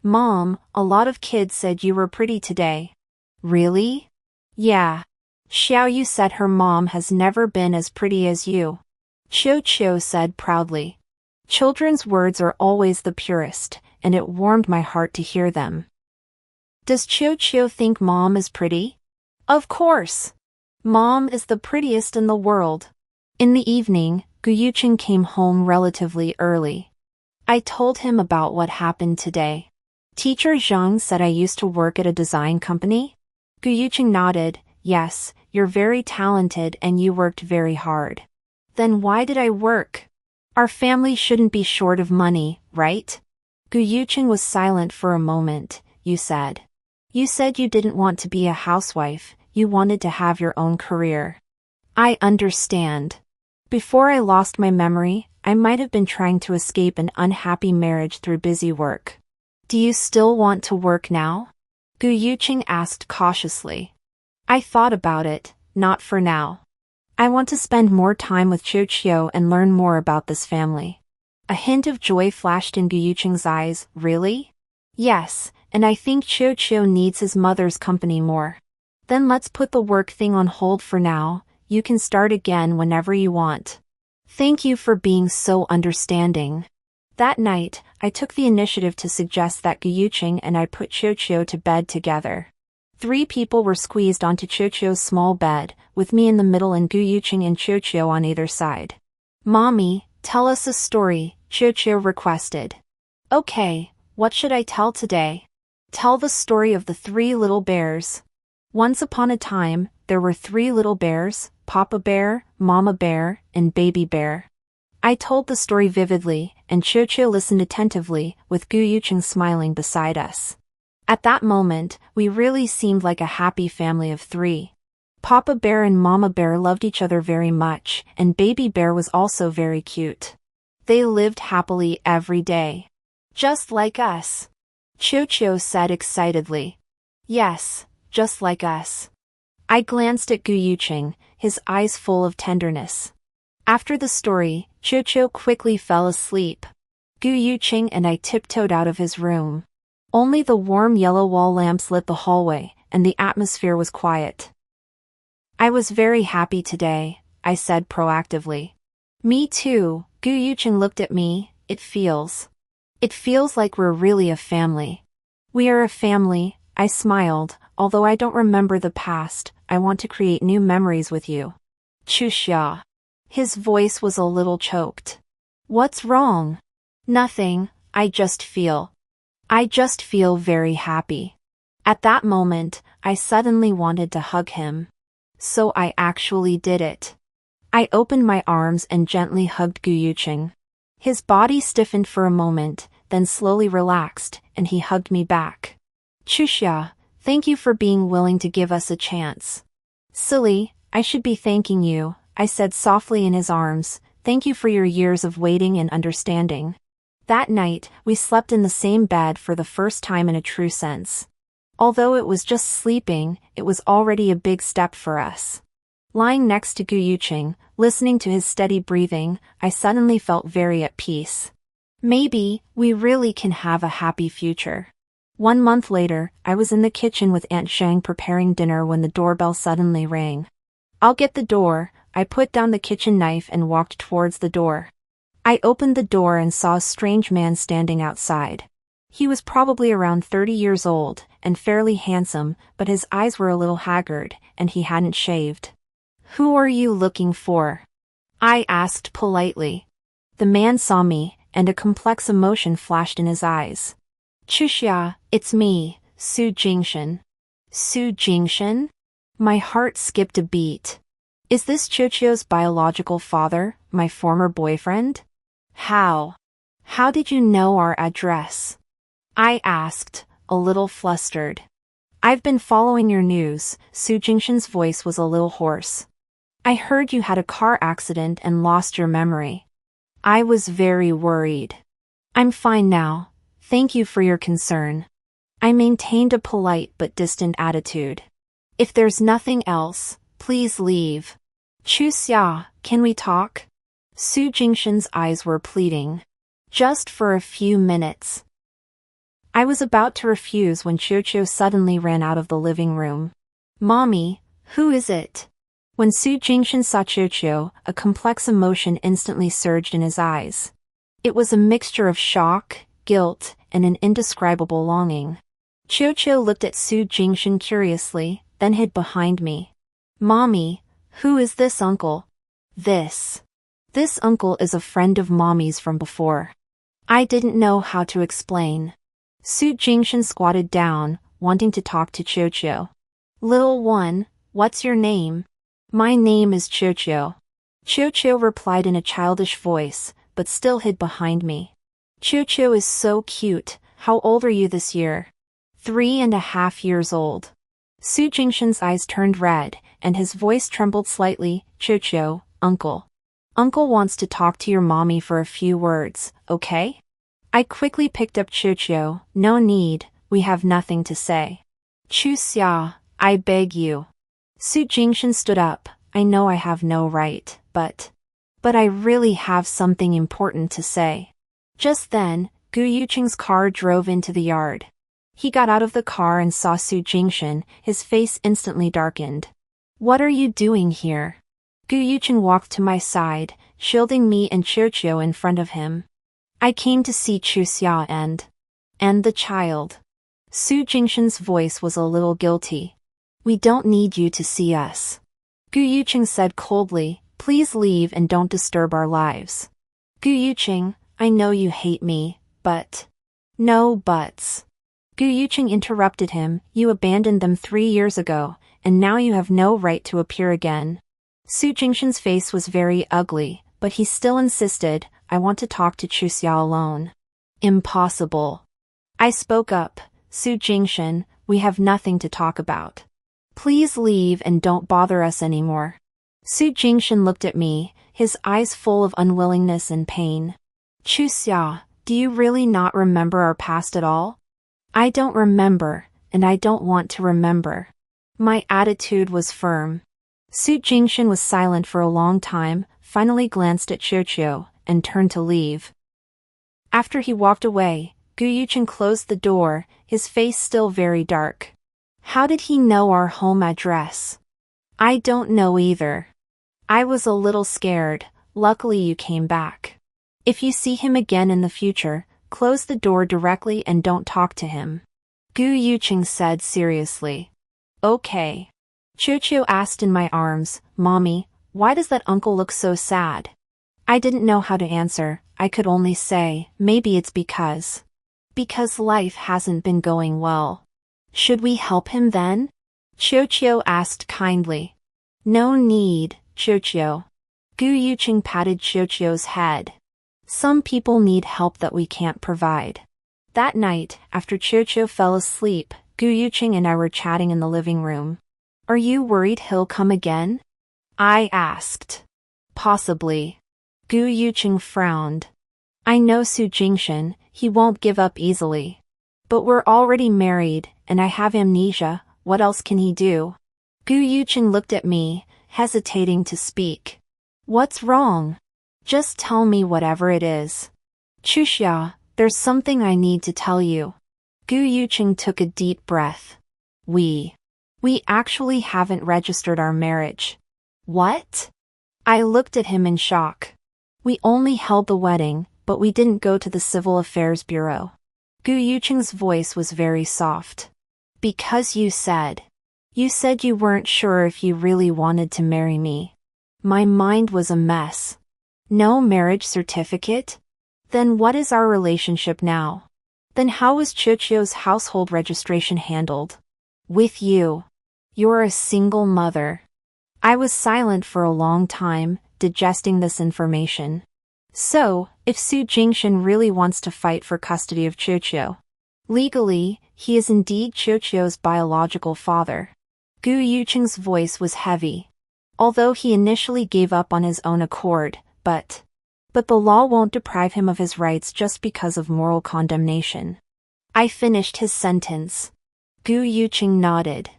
Mom, a lot of kids said you were pretty today. Really? Yeah. Xiaoyu said her mom has never been as pretty as you. Chiu said proudly. Children's words are always the purest, and it warmed my heart to hear them. Does Chiu think Mom is pretty? Of course. Mom is the prettiest in the world. In the evening, Guyuqing came home relatively early. I told him about what happened today. Teacher Zhang said I used to work at a design company? Guyuqing nodded, yes, you're very talented and you worked very hard. Then why did I work? Our family shouldn't be short of money, right? Guyuqing was silent for a moment. You said you didn't want to be a housewife, you wanted to have your own career. I understand. Before I lost my memory, I might have been trying to escape an unhappy marriage through busy work. Do you still want to work now? Guyuqing asked cautiously. I thought about it, not for now. I want to spend more time with Chiu and learn more about this family. A hint of joy flashed in Guyuqing's eyes. Really? Yes, and I think Chiu needs his mother's company more. Then let's put the work thing on hold for now, you can start again whenever you want. Thank you for being so understanding. That night, I took the initiative to suggest that Guyuqing and I put Chiu to bed together. 3 people were squeezed onto Chiu's small bed, with me in the middle and Guyuqing and Chiu on either side. Mommy, tell us a story, Chiu requested. Okay, what should I tell today? Tell the story of the 3 little bears. Once upon a time, there were 3 little bears, Papa Bear, Mama Bear, and Baby Bear. I told the story vividly, and Chiu listened attentively, with Guyuqing smiling beside us. At that moment, we really seemed like a happy family of 3. Papa Bear and Mama Bear loved each other very much, and Baby Bear was also very cute. They lived happily every day. Just like us. Chiu said excitedly. Yes, just like us. I glanced at Guyuqing, his eyes full of tenderness. After the story, Chiu quickly fell asleep. Guyuqing and I tiptoed out of his room. Only the warm yellow wall lamps lit the hallway, and the atmosphere was quiet. I was very happy today, I said proactively. Me too, Guyuqing looked at me. It feels like we're really a family. We are a family, I smiled, although I don't remember the past, I want to create new memories with you. Chuxia. His voice was a little choked. What's wrong? Nothing, I just feel very happy. At that moment, I suddenly wanted to hug him. So I actually did it. I opened my arms and gently hugged Guyuqing. His body stiffened for a moment, then slowly relaxed, and he hugged me back. Chuxia, thank you for being willing to give us a chance. Silly, I should be thanking you, I said softly in his arms, thank you for your years of waiting and understanding. That night, we slept in the same bed for the first time in a true sense. Although it was just sleeping, it was already a big step for us. Lying next to Gu Yuqing, listening to his steady breathing, I suddenly felt very at peace. Maybe we really can have a happy future. 1 month later, I was in the kitchen with Aunt Shang preparing dinner when the doorbell suddenly rang. "I'll get the door," I put down the kitchen knife and walked towards the door. I opened the door and saw a strange man standing outside. He was probably around 30 years old, and fairly handsome, but his eyes were a little haggard, and he hadn't shaved. "Who are you looking for?" I asked politely. The man saw me, and a complex emotion flashed in his eyes. "Chuxia, it's me, Su Jingshan." Su Jingshan? My heart skipped a beat. Is this Chuxio's biological father, my former boyfriend? How did you know our address? I asked, a little flustered. "I've been following your news." Su Jingshan's voice was a little hoarse. "I heard you had a car accident and lost your memory. I was very worried. I'm fine now. Thank you for your concern." I maintained a polite but distant attitude. "If there's nothing else, please leave." "Chuxia, can we talk?" Su Jingshan's eyes were pleading. "Just for a few minutes." I was about to refuse when Chuxio suddenly ran out of the living room. "Mommy, who is it?" When Su Jingshan saw Chuxio, a complex emotion instantly surged in his eyes. It was a mixture of shock, guilt, and an indescribable longing. Chuxio looked at Su Jingshan curiously, then hid behind me. "Mommy, who is this uncle?" This uncle is a friend of Mommy's from before." I didn't know how to explain. Su Jingshan squatted down, wanting to talk to Chuxio. "Little one, what's your name?" "My name is Chuxio." Chuxio replied in a childish voice, but still hid behind me. "Chuxio is so cute. How old are you this year?" 3.5 years old. Su Jingshan's eyes turned red, and his voice trembled slightly. "Chuxio, uncle. Uncle wants to talk to your mommy for a few words, okay?" I quickly picked up Chuxio. "No need, we have nothing to say." "Chuxia, I beg you." Su Jingshan stood up. "I know I have no right, but I really have something important to say." Just then, Gu Yuqing's car drove into the yard. He got out of the car and saw Su Jingshan. His face instantly darkened. "What are you doing here?" Gu Yuqing walked to my side, shielding me and Chuxio in front of him. "I came to see Chuxia and the child." Su Jingshan's voice was a little guilty. "We don't need you to see us." Gu Yuqing said coldly, "Please leave and don't disturb our lives." "Gu Yuqing, I know you hate me, but..." "No buts." Gu Yuqing interrupted him. "You abandoned them 3 years ago, and now you have no right to appear again." Su Jingshan's face was very ugly, but he still insisted, "I want to talk to Chuxia alone." "Impossible." I spoke up. "Su Jingshan, we have nothing to talk about. Please leave and don't bother us anymore." Su Jingshan looked at me, his eyes full of unwillingness and pain. "Chuxia, do you really not remember our past at all?" "I don't remember, and I don't want to remember." My attitude was firm. Su Jingshan was silent for a long time, finally glanced at Chuxio, and turned to leave. After he walked away, Gu Yuqing closed the door, his face still very dark. How did he know our home address? I don't know either. I was a little scared. Luckily you came back. If you see him again in the future, close the door directly and don't talk to him. Gu Yuqing said seriously. Okay. Chuxio asked in my arms, "Mommy, why does that uncle look so sad?" I didn't know how to answer. I could only say, maybe it's because life hasn't been going well. Should we help him then? Chuxio asked kindly. No need, Chuxio. Gu Yuqing patted Chuxio's head. Some people need help that we can't provide. That night, after Chuxio fell asleep, Gu Yuqing and I were chatting in the living room. Are you worried he'll come again? I asked. Possibly. Gu Yuqing frowned. I know Su Jingshan, he won't give up easily. But we're already married, and I have amnesia, what else can he do? Gu Yuqing looked at me, hesitating to speak. What's wrong? Just tell me whatever it is. Chuxia, there's something I need to tell you. Gu Yuqing took a deep breath. We actually haven't registered our marriage. What? I looked at him in shock. We only held the wedding, but we didn't go to the Civil Affairs Bureau. Gu Yuqing's voice was very soft. Because you said you weren't sure if you really wanted to marry me. My mind was a mess. No marriage certificate? Then what is our relationship now? Then how was Chuchio's household registration handled? With you. You're a single mother. I was silent for a long time, digesting this information. So, if Su Jingshan really wants to fight for custody of Chuchio, legally, he is indeed Chuchio's biological father. Gu Yuqing's voice was heavy. Although he initially gave up on his own accord, but the law won't deprive him of his rights just because of moral condemnation. I finished his sentence. Gu Yuqing nodded.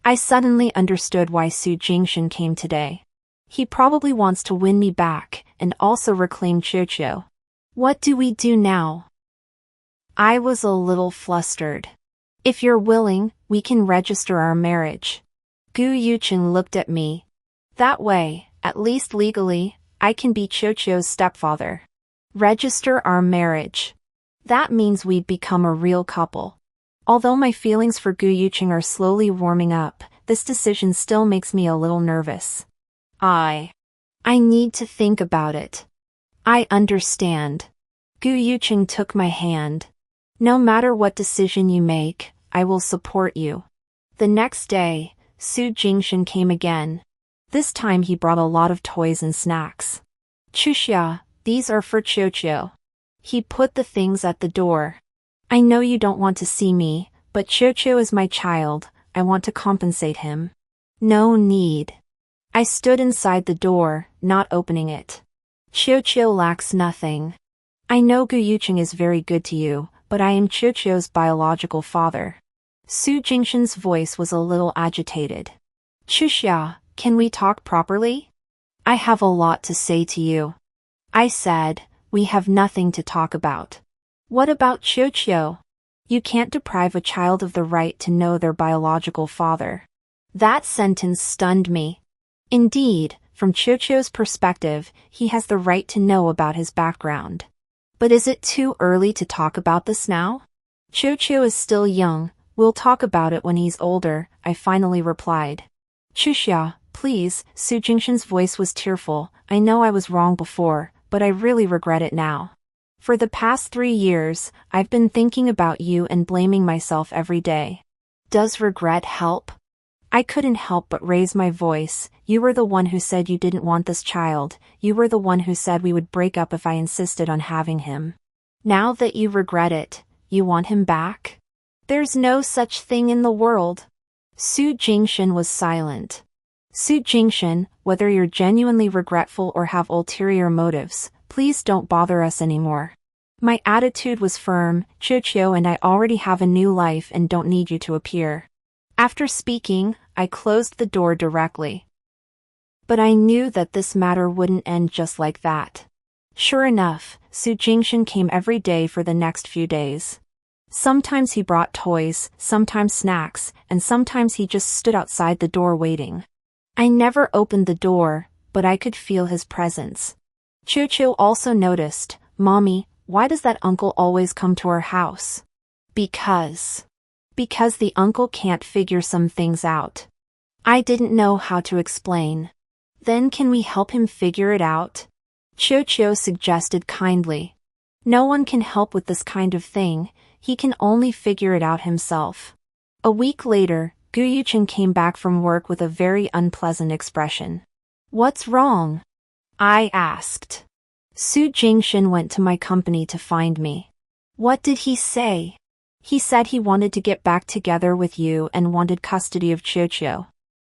I suddenly understood why Su Jingshan came today. He probably wants to win me back, and also reclaim Chuchio. What do we do now? I was a little flustered. If you're willing, we can register our marriage. Gu Yuqing looked at me. That way, at least legally, I can be Chuchio's stepfather. Register our marriage. That means we'd become a real couple. Although my feelings for Gu Yuqing are slowly warming up, this decision still makes me a little nervous. I need to think about it. I understand. Gu Yuqing took my hand. No matter what decision you make, I will support you. The next day, Su Jingshan came again. This time he brought a lot of toys and snacks. Chuxia, these are for Chuchio. He put the things at the door. I know you don't want to see me, but Chuchio is my child, I want to compensate him. No need. I stood inside the door, not opening it. Chuchio lacks nothing. I know Gu Yuqing is very good to you, but I am Chuchio's biological father. Su Jingshan's voice was a little agitated. Chuxia, can we talk properly? I have a lot to say to you. I said, we have nothing to talk about. What about Chuchio? You can't deprive a child of the right to know their biological father. That sentence stunned me. Indeed, from Chuchio's perspective, he has the right to know about his background. But is it too early to talk about this now? Chuchio is still young, we'll talk about it when he's older, I finally replied. Chuxia, please, Su Jingshan's voice was tearful, I know I was wrong before, but I really regret it now. For the past 3 years, I've been thinking about you and blaming myself every day. Does regret help? I couldn't help but raise my voice. You were the one who said you didn't want this child, you were the one who said we would break up if I insisted on having him. Now that you regret it, you want him back? There's no such thing in the world. Su Jingshan was silent. Su Jingshan, whether you're genuinely regretful or have ulterior motives, please don't bother us anymore. My attitude was firm, Chuchio and I already have a new life and don't need you to appear. After speaking, I closed the door directly. But I knew that this matter wouldn't end just like that. Sure enough, Su Jingshan came every day for the next few days. Sometimes he brought toys, sometimes snacks, and sometimes he just stood outside the door waiting. I never opened the door, but I could feel his presence. Chuchio also noticed, Mommy, why does that uncle always come to our house? Because the uncle can't figure some things out. I didn't know how to explain. Then can we help him figure it out? Chuchio suggested kindly. No one can help with this kind of thing, he can only figure it out himself. A week later, Gu Yuqing came back from work with a very unpleasant expression. What's wrong? I asked. Su Jingshan went to my company to find me. What did he say? He said he wanted to get back together with you and wanted custody of Chuchio.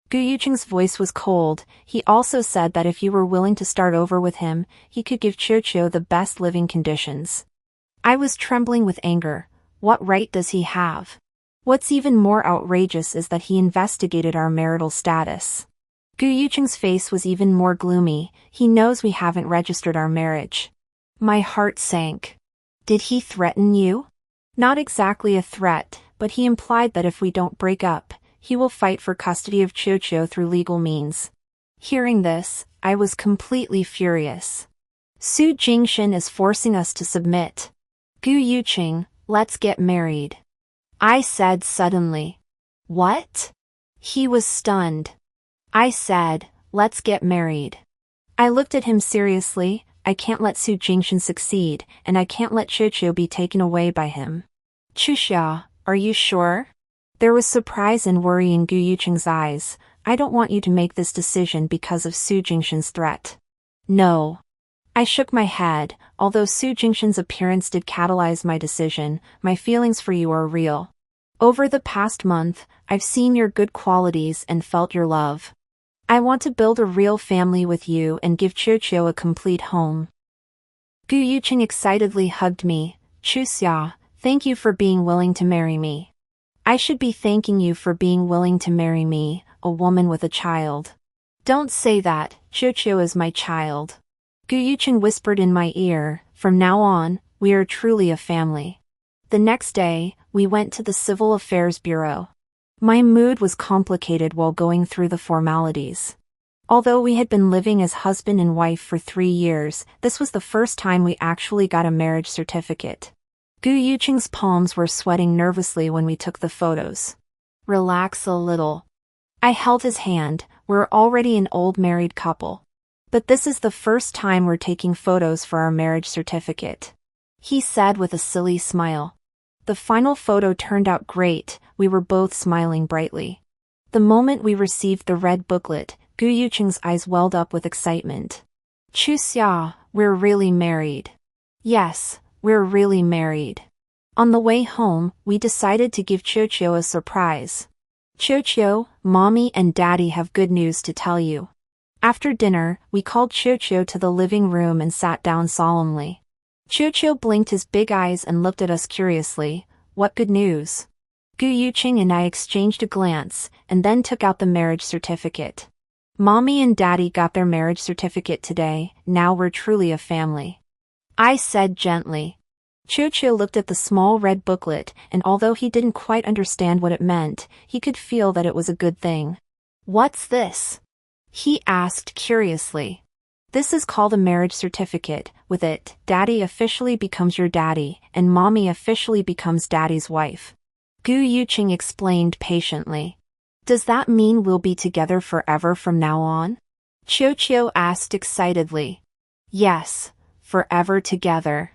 Gu Yuqing's voice was cold. He also said that if you were willing to start over with him, he could give Chuchio the best living conditions. I was trembling with anger. What right does he have? What's even more outrageous is that he investigated our marital status. Gu Yucheng's face was even more gloomy. He knows we haven't registered our marriage. My heart sank. Did he threaten you? Not exactly a threat, but he implied that if we don't break up, he will fight for custody of Qiuqiu through legal means. Hearing this, I was completely furious. Su Jingshan is forcing us to submit. Gu Yucheng, let's get married. I said suddenly. What? He was stunned. I said, let's get married. I looked at him seriously. I can't let Su Jingshan succeed, and I can't let Qiuqiu be taken away by him. Chuxia, are you sure? There was surprise and worry in Gu Yucheng's eyes. I don't want you to make this decision because of Su Jingshan's threat. No. I shook my head. Although Su Jingshan's appearance did catalyze my decision, my feelings for you are real. Over the past month, I've seen your good qualities and felt your love. I want to build a real family with you and give Qiuqiu a complete home. Gu Yucheng excitedly hugged me. Chuxia, thank you for being willing to marry me. I should be thanking you for being willing to marry me, a woman with a child. Don't say that, Qiuqiu is my child. Gu Yucheng whispered in my ear, from now on, we are truly a family. The next day, we went to the Civil Affairs Bureau. My mood was complicated while going through the formalities. Although we had been living as husband and wife for 3 years, this was the first time we actually got a marriage certificate. Gu Yucheng's palms were sweating nervously when we took the photos. Relax a little. I held his hand. We're already an old married couple. But this is the first time we're taking photos for our marriage certificate. He said with a silly smile. The final photo turned out great. We were both smiling brightly. The moment we received the red booklet, Gu Yucheng's eyes welled up with excitement. Chuxia, we're really married. Yes, we're really married. On the way home, we decided to give Qiuqiu a surprise. Qiuqiu, Mommy and Daddy have good news to tell you. After dinner, we called Qiuqiu to the living room and sat down solemnly. Qiuqiu blinked his big eyes and looked at us curiously. What good news? Gu Yucheng and I exchanged a glance, and then took out the marriage certificate. Mommy and Daddy got their marriage certificate today. Now we're truly a family. I said gently. Qiuqiu looked at the small red booklet, and although he didn't quite understand what it meant, he could feel that it was a good thing. What's this? He asked curiously. This is called a marriage certificate. With it, Daddy officially becomes your daddy, and Mommy officially becomes Daddy's wife. Gu Yucheng explained patiently. Does that mean we'll be together forever from now on? Qiuqiu asked excitedly. Yes, forever together.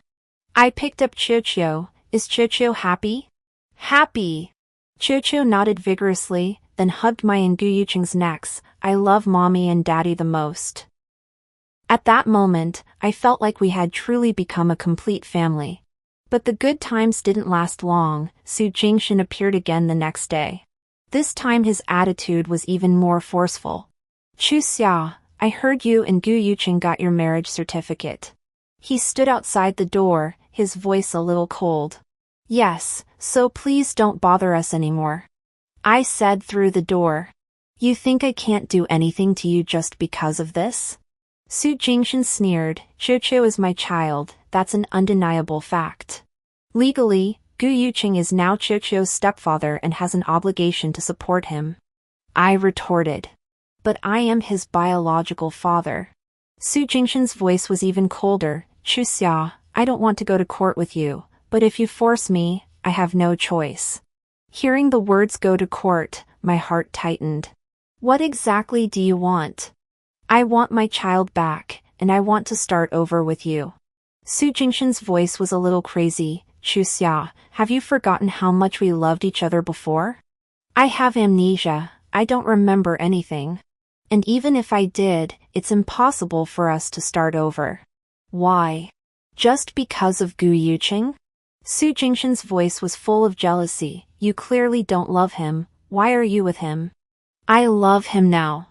I picked up Qiuqiu. Is Qiuqiu happy? Happy! Qiuqiu nodded vigorously, then hugged my and Gu Yucheng's necks. I love Mommy and Daddy the most. At that moment, I felt like we had truly become a complete family. But the good times didn't last long. Su Jingshan appeared again the next day. This time his attitude was even more forceful. Chuxia, I heard you and Gu Yucheng got your marriage certificate. He stood outside the door, his voice a little cold. Yes, so please don't bother us anymore. I said through the door. You think I can't do anything to you just because of this? Su Jingshan sneered. Qiuqiu is my child, that's an undeniable fact. Legally, Gu Yucheng is now Qiuqiu's stepfather and has an obligation to support him. I retorted. But I am his biological father. Su Jingshan's voice was even colder. Chuxia, I don't want to go to court with you, but if you force me, I have no choice. Hearing the words go to court, my heart tightened. What exactly do you want? I want my child back, and I want to start over with you. Su Jingshan's voice was a little crazy. Chuxia, have you forgotten how much we loved each other before? I have amnesia. I don't remember anything. And even if I did, it's impossible for us to start over. Why? Just because of Gu Yucheng? Su Jingshan's voice was full of jealousy. You clearly don't love him. Why are you with him? I love him now.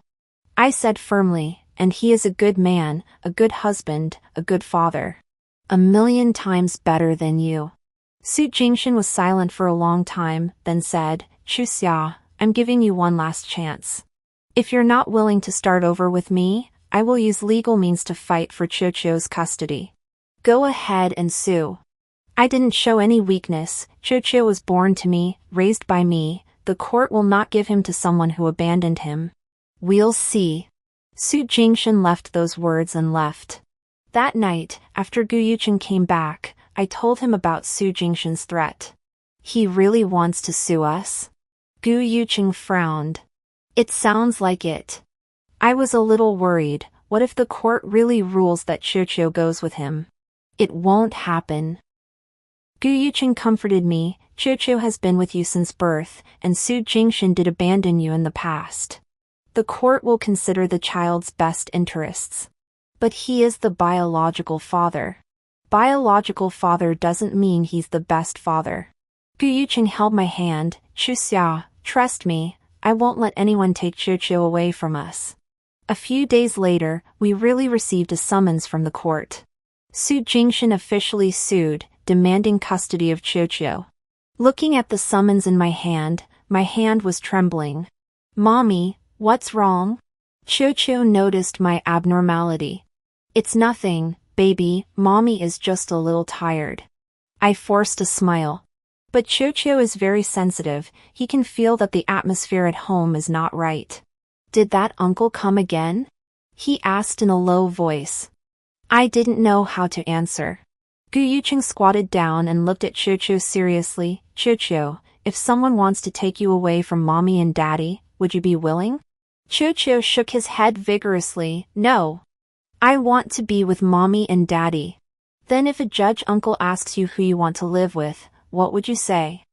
I said firmly, and he is a good man, a good husband, a good father. 1,000,000 times better than you. Su Jingshan was silent for a long time, then said, Chu Xia, I'm giving you one last chance. If you're not willing to start over with me, I will use legal means to fight for Qiuqiu's custody. Go ahead and sue. I didn't show any weakness. Qiuqiu was born to me, raised by me. The court will not give him to someone who abandoned him. We'll see. Su Jingshan left those words and left. That night, after Gu Yuqing came back, I told him about Su Jingshan's threat. He really wants to sue us? Gu Yuqing frowned. It sounds like it. I was a little worried. What if the court really rules that Qiuqiu goes with him? It won't happen. Gu Yuqing comforted me. Qiuqiu has been with you since birth, and Su Jingshan did abandon you in the past. The court will consider the child's best interests. But he is the biological father. Biological father doesn't mean he's the best father. Gu Yuqing held my hand. Chu Xia, trust me, I won't let anyone take Qiuqiu away from us. A few days later, we really received a summons from the court. Su Jingshan officially sued, demanding custody of Qiuqiu. Looking at the summons in my hand was trembling. Mommy, what's wrong? Qiuqiu noticed my abnormality. It's nothing, baby, Mommy is just a little tired. I forced a smile. But Qiuqiu is very sensitive, he can feel that the atmosphere at home is not right. Did that uncle come again? He asked in a low voice. I didn't know how to answer. Gu Yuqing squatted down and looked at Qiuqiu seriously. Qiuqiu, if someone wants to take you away from Mommy and Daddy, would you be willing? Qiuqiu shook his head vigorously. No. I want to be with Mommy and Daddy. Then if a judge uncle asks you who you want to live with, what would you say?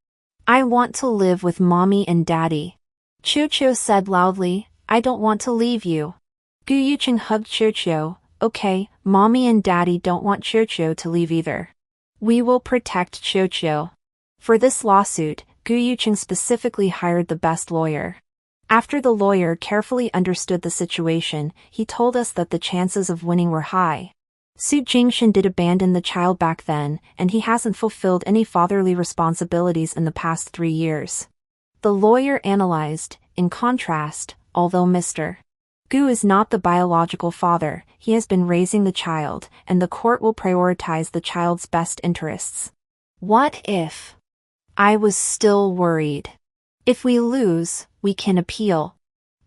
I want to live with Mommy and Daddy. Qiuqiu said loudly, I don't want to leave you. Gu Yuqing hugged Qiuqiu. Okay, Mommy and Daddy don't want Qiuqiu to leave either. We will protect Qiuqiu. For this lawsuit, Gu Yuqing specifically hired the best lawyer. After the lawyer carefully understood the situation, he told us that the chances of winning were high. Su Jingshan did abandon the child back then, and he hasn't fulfilled any fatherly responsibilities in the past 3 years. The lawyer analyzed, in contrast, although Mr. Gu is not the biological father, he has been raising the child, and the court will prioritize the child's best interests. What if? I was still worried. If we lose, we can appeal.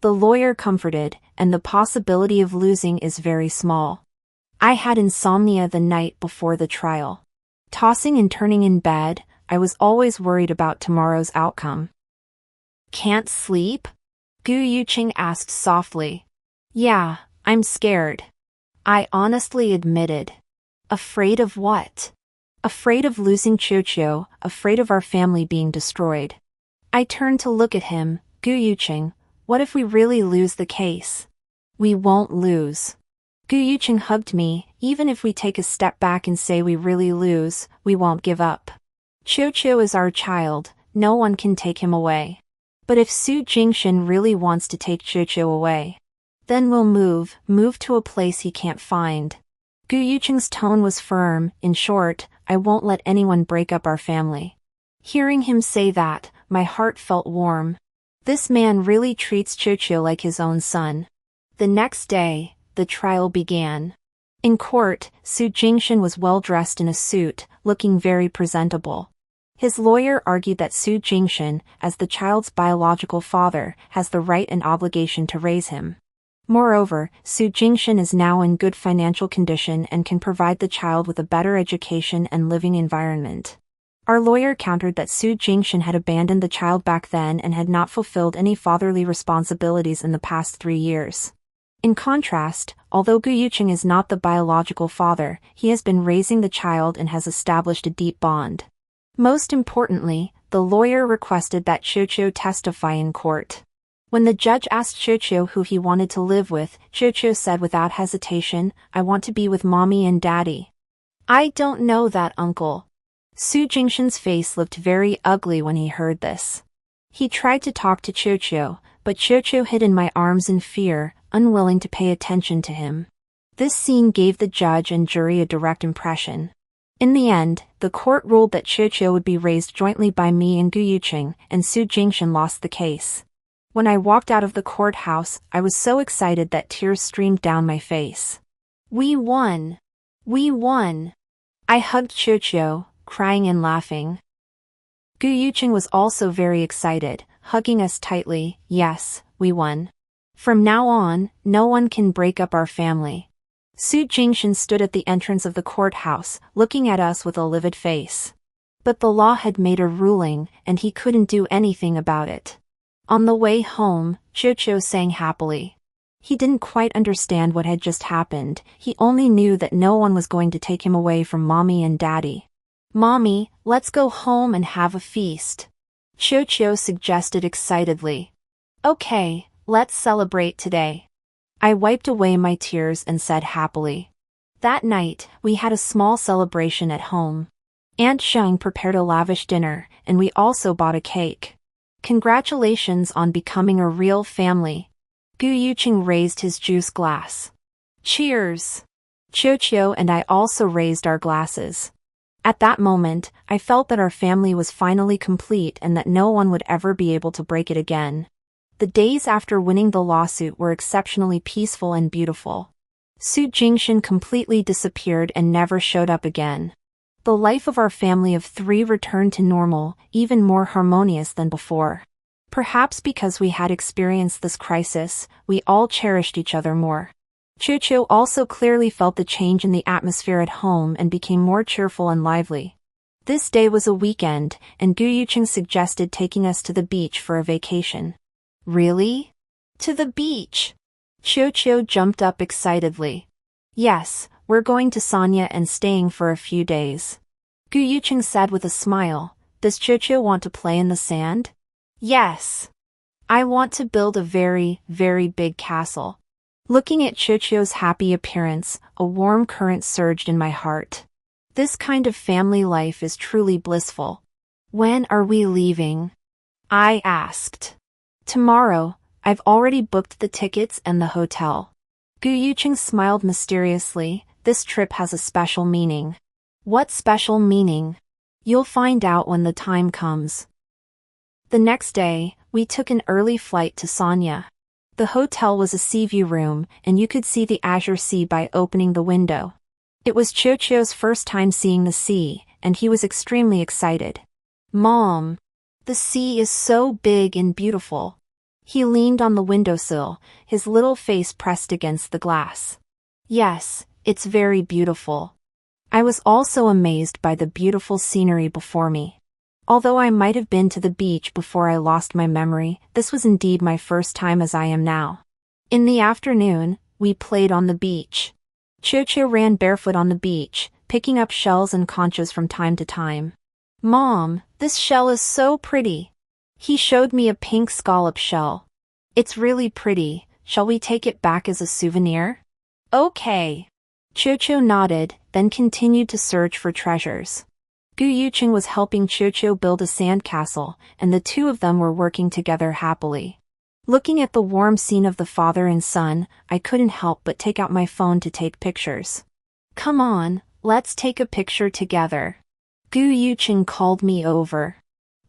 The lawyer comforted, and the possibility of losing is very small. I had insomnia the night before the trial. Tossing and turning in bed, I was always worried about tomorrow's outcome. Can't sleep? Gu Yuqing asked softly. Yeah, I'm scared. I honestly admitted. Afraid of what? Afraid of losing Qiuqiu, afraid of our family being destroyed. I turned to look at him. Gu Yuqing, what if we really lose the case? We won't lose. Gu Yuqing hugged me. Even if we take a step back and say we really lose, we won't give up. Qiuqiu is our child, no one can take him away. But if Su Jingshan really wants to take Qiuqiu away, then we'll move to a place he can't find. Gu Yuqing's tone was firm. In short, I won't let anyone break up our family. Hearing him say that, my heart felt warm. This man really treats Qiuqiu like his own son. The next day, the trial began. In court, Su Jingshan was well dressed in a suit, looking very presentable. His lawyer argued that Su Jingshan, as the child's biological father, has the right and obligation to raise him. Moreover, Su Jingshan is now in good financial condition and can provide the child with a better education and living environment. Our lawyer countered that Su Jingshan had abandoned the child back then and had not fulfilled any fatherly responsibilities in the past 3 years. In contrast, although Gu Yuqing is not the biological father, he has been raising the child and has established a deep bond. Most importantly, the lawyer requested that Qiuqiu testify in court. When the judge asked Qiuqiu who he wanted to live with, Qiuqiu said without hesitation, I want to be with Mommy and Daddy. I don't know that, uncle. Su Jingshan's face looked very ugly when he heard this. He tried to talk to Qiuqiu, but Qiuqiu hid in my arms in fear, unwilling to pay attention to him. This scene gave the judge and jury a direct impression. In the end, the court ruled that Qiuqiu would be raised jointly by me and Gu Yuqing, and Su Jingshan lost the case. When I walked out of the courthouse, I was so excited that tears streamed down my face. We won! We won! I hugged Qiuqiu, crying and laughing. Gu Yuqing was also very excited, hugging us tightly. Yes, we won. From now on, no one can break up our family. Su Jingshan stood at the entrance of the courthouse, looking at us with a livid face. But the law had made a ruling, and he couldn't do anything about it. On the way home, Qiuqiu sang happily. He didn't quite understand what had just happened, he only knew that no one was going to take him away from Mommy and Daddy. Mommy, let's go home and have a feast. Qiuqiu suggested excitedly. Okay, let's celebrate today. I wiped away my tears and said happily. That night, we had a small celebration at home. Aunt Sheng prepared a lavish dinner, and we also bought a cake. Congratulations on becoming a real family. Gu Yuqing raised his juice glass. Cheers! Qiuqiu and I also raised our glasses. At that moment, I felt that our family was finally complete and that no one would ever be able to break it again. The days after winning the lawsuit were exceptionally peaceful and beautiful. Su Jingshan completely disappeared and never showed up again. The life of our family of 3 returned to normal, even more harmonious than before. Perhaps because we had experienced this crisis, we all cherished each other more. Qiuqiu also clearly felt the change in the atmosphere at home and became more cheerful and lively. This day was a weekend, and Gu Yuqing suggested taking us to the beach for a vacation. Really? To the beach? Qiuqiu jumped up excitedly. Yes, we're going to Sanya and staying for a few days. Gu Yuqing said with a smile. Does Qiuqiu want to play in the sand? Yes. I want to build a very, very big castle. Looking at Qiuqiu's happy appearance, a warm current surged in my heart. This kind of family life is truly blissful. When are we leaving? I asked. Tomorrow, I've already booked the tickets and the hotel. Gu Yuqing smiled mysteriously. This trip has a special meaning. What special meaning? You'll find out when the time comes. The next day, we took an early flight to Sanya. The hotel was a sea view room, and you could see the azure sea by opening the window. It was Qiuqiu's first time seeing the sea, and he was extremely excited. Mom! The sea is so big and beautiful. He leaned on the windowsill, his little face pressed against the glass. Yes, it's very beautiful. I was also amazed by the beautiful scenery before me. Although I might have been to the beach before I lost my memory, this was indeed my first time as I am now. In the afternoon, we played on the beach. Qiuqiu ran barefoot on the beach, picking up shells and conchas from time to time. Mom, this shell is so pretty. He showed me a pink scallop shell. It's really pretty. Shall we take it back as a souvenir? Okay. Qiuqiu nodded, then continued to search for treasures. Gu Yuqing was helping Qiuqiu build a sandcastle, and the two of them were working together happily. Looking at the warm scene of the father and son, I couldn't help but take out my phone to take pictures. Come on, let's take a picture together. Gu Yuqing called me over.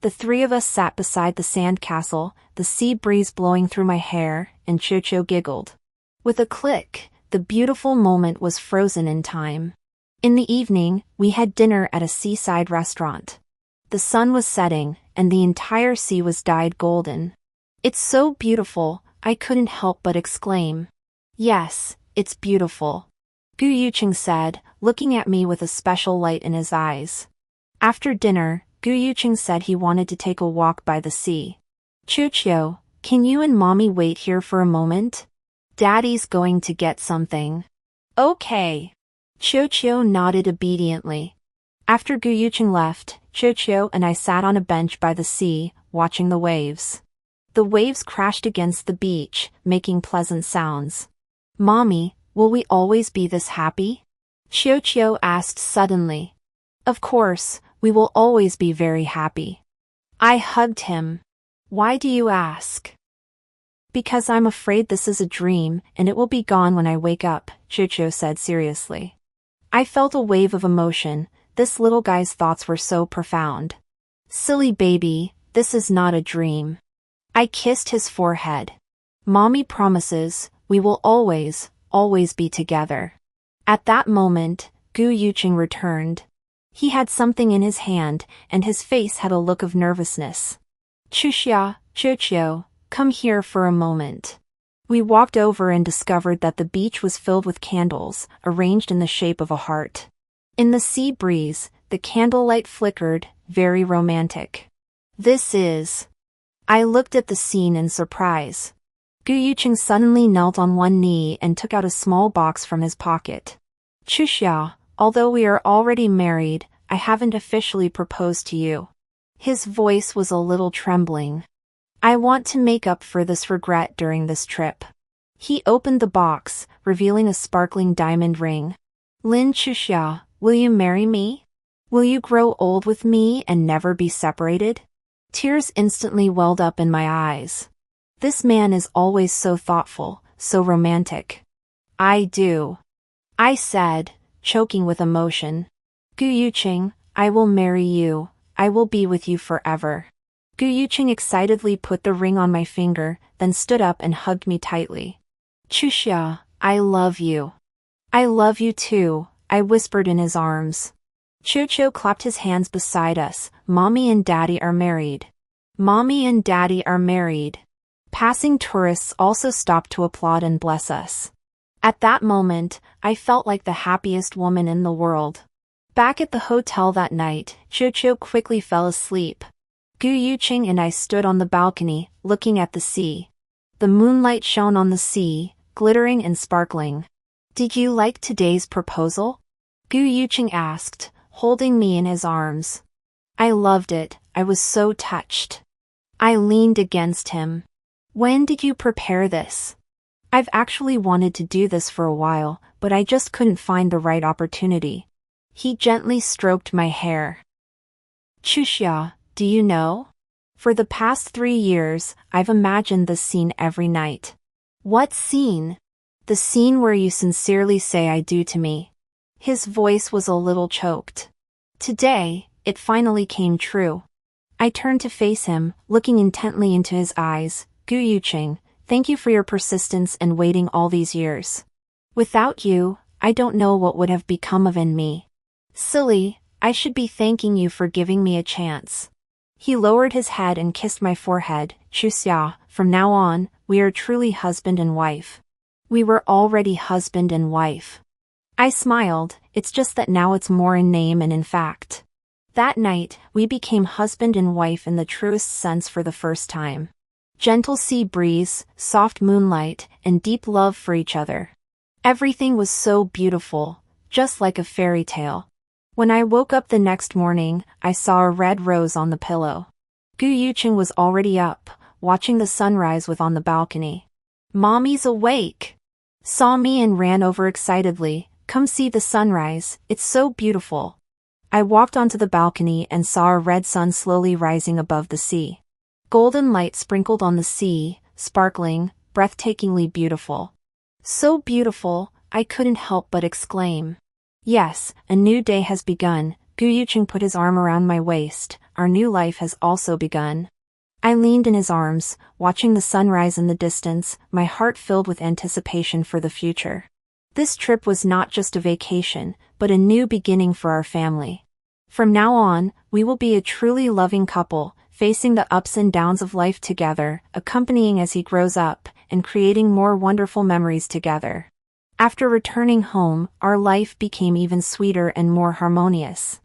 The 3 of us sat beside the sandcastle, the sea breeze blowing through my hair, and Qiuqiu giggled. With a click, the beautiful moment was frozen in time. In the evening, we had dinner at a seaside restaurant. The sun was setting, and the entire sea was dyed golden. It's so beautiful, I couldn't help but exclaim. Yes, it's beautiful. Gu Yuqing said, looking at me with a special light in his eyes. After dinner, Gu Yuqing said he wanted to take a walk by the sea. Qiuqiu, can you and Mommy wait here for a moment? Daddy's going to get something. Okay. Qiuqiu nodded obediently. After Gu Yuqing left, Qiuqiu and I sat on a bench by the sea, watching the waves. The waves crashed against the beach, making pleasant sounds. Mommy, will we always be this happy? Qiuqiu asked suddenly. Of course, we will always be very happy. I hugged him. Why do you ask? Because I'm afraid this is a dream, and it will be gone when I wake up, Qiuqiu said seriously. I felt a wave of emotion. this little guy's thoughts were so profound. Silly baby, this is not a dream. I kissed his forehead. Mommy promises, we will always, always be together. At that moment, Gu Yuqing returned. He had something in his hand, and his face had a look of nervousness. Chuxia, Chuchio, come here for a moment. We walked over and discovered that the beach was filled with candles, arranged in the shape of a heart. In the sea breeze, the candlelight flickered, very romantic. This is... I looked at the scene in surprise. Gu Yuqing suddenly knelt on one knee and took out a small box from his pocket. Chuxia, although we are already married, I haven't officially proposed to you. His voice was a little trembling. I want to make up for this regret during this trip. He opened the box, revealing a sparkling diamond ring. Lin Chuxia, will you marry me? Will you grow old with me and never be separated? Tears instantly welled up in my eyes. This man is always so thoughtful, so romantic. I do. I said, choking with emotion. Gu Yuqing, I will marry you. I will be with you forever. Gu Yuqing excitedly put the ring on my finger, then stood up and hugged me tightly. Chuxia, I love you. I love you too, I whispered in his arms. Chucho clapped his hands beside us. Mommy and Daddy are married. Mommy and Daddy are married. Passing tourists also stopped to applaud and bless us. At that moment, I felt like the happiest woman in the world. Back at the hotel that night, Chucho quickly fell asleep. Gu Yuqing and I stood on the balcony, looking at the sea. The moonlight shone on the sea, glittering and sparkling. Did you like today's proposal? Gu Yuqing asked, holding me in his arms. I loved it, I was so touched. I leaned against him. When did you prepare this? I've actually wanted to do this for a while, but I just couldn't find the right opportunity. He gently stroked my hair. Chuxia, do you know? For the past 3 years, I've imagined this scene every night. What scene? The scene where you sincerely say I do to me. His voice was a little choked. Today, it finally came true. I turned to face him, looking intently into his eyes. Gu Yuqing, thank you for your persistence and waiting all these years. Without you, I don't know what would have become of me. Silly, I should be thanking you for giving me a chance. He lowered his head and kissed my forehead. Chuxia, from now on, we are truly husband and wife. We were already husband and wife. I smiled, it's just that now it's more in name and in fact. That night, we became husband and wife in the truest sense for the first time. Gentle sea breeze, soft moonlight, and deep love for each other. Everything was so beautiful, just like a fairy tale. When I woke up the next morning, I saw a red rose on the pillow. Gu Yuqing was already up, watching the sunrise on the balcony. Mommy's awake! Saw me and ran over excitedly. Come see the sunrise, it's so beautiful. I walked onto the balcony and saw a red sun slowly rising above the sea. Golden light sprinkled on the sea, sparkling, breathtakingly beautiful. So beautiful, I couldn't help but exclaim. Yes, a new day has begun. Gu Yuqing put his arm around my waist. Our new life has also begun. I leaned in his arms, watching the sunrise in the distance, my heart filled with anticipation for the future. This trip was not just a vacation, but a new beginning for our family. From now on, we will be a truly loving couple, facing the ups and downs of life together, accompanying as he grows up, and creating more wonderful memories together. After returning home, our life became even sweeter and more harmonious.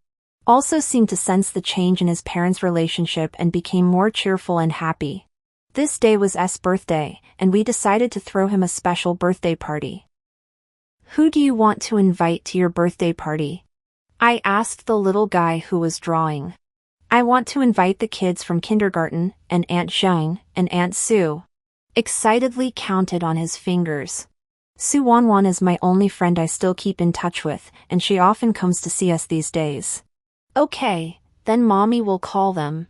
Also seemed to sense the change in his parents' relationship and became more cheerful and happy. This day was S' birthday, and we decided to throw him a special birthday party. Who do you want to invite to your birthday party? I asked the little guy who was drawing. I want to invite the kids from kindergarten, and Aunt Zheng, and Aunt Sue. Excitedly counted on his fingers. Su Wanwan is my only friend I still keep in touch with, and she often comes to see us these days. Okay, then Mommy will call them.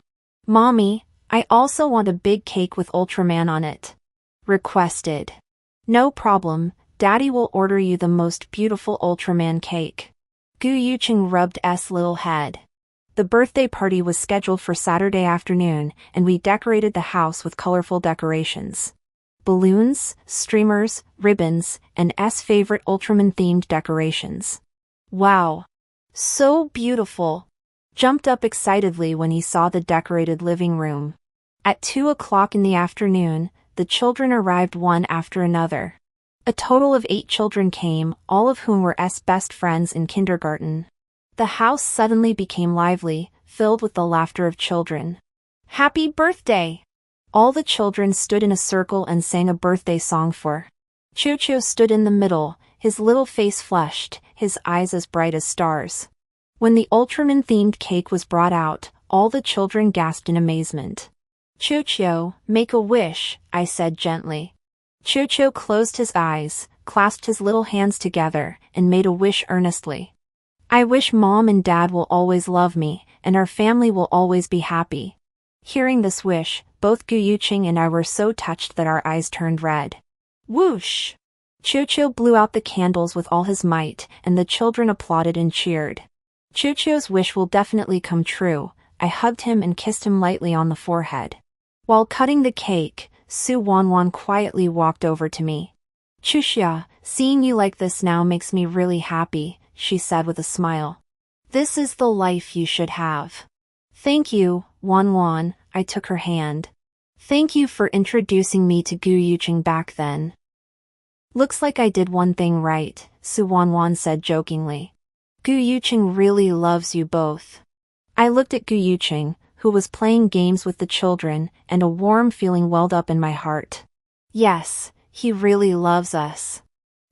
Mommy, I also want a big cake with Ultraman on it. Requested. No problem, Daddy will order you the most beautiful Ultraman cake. Gu Yucheng rubbed S little head. The birthday party was scheduled for Saturday afternoon, and we decorated the house with colorful decorations. Balloons, streamers, ribbons, and S favorite Ultraman-themed decorations. Wow! So beautiful! Jumped up excitedly when he saw the decorated living room. At 2 o'clock in the afternoon, the children arrived one after another. A total of 8 children came, all of whom were S best friends in kindergarten. The house suddenly became lively, filled with the laughter of children. Happy birthday! All the children stood in a circle and sang a birthday song for. Chucho stood in the middle, his little face flushed, his eyes as bright as stars. When the Ultraman-themed cake was brought out, all the children gasped in amazement. Chucho, make a wish, I said gently. Chucho closed his eyes, clasped his little hands together, and made a wish earnestly. I wish Mom and Dad will always love me, and our family will always be happy. Hearing this wish, both Gu Yucheng and I were so touched that our eyes turned red. Whoosh! Chucho blew out the candles with all his might, and the children applauded and cheered. Chucho's wish will definitely come true. I hugged him and kissed him lightly on the forehead. While cutting the cake, Su Wanwan quietly walked over to me. Chuxia, seeing you like this now makes me really happy, she said with a smile. This is the life you should have. Thank you, Wanwan, I took her hand. Thank you for introducing me to Gu Yucheng back then. Looks like I did one thing right, Su Wanwan said jokingly. Gu Yucheng really loves you both. I looked at Gu Yucheng, who was playing games with the children, and a warm feeling welled up in my heart. Yes, he really loves us.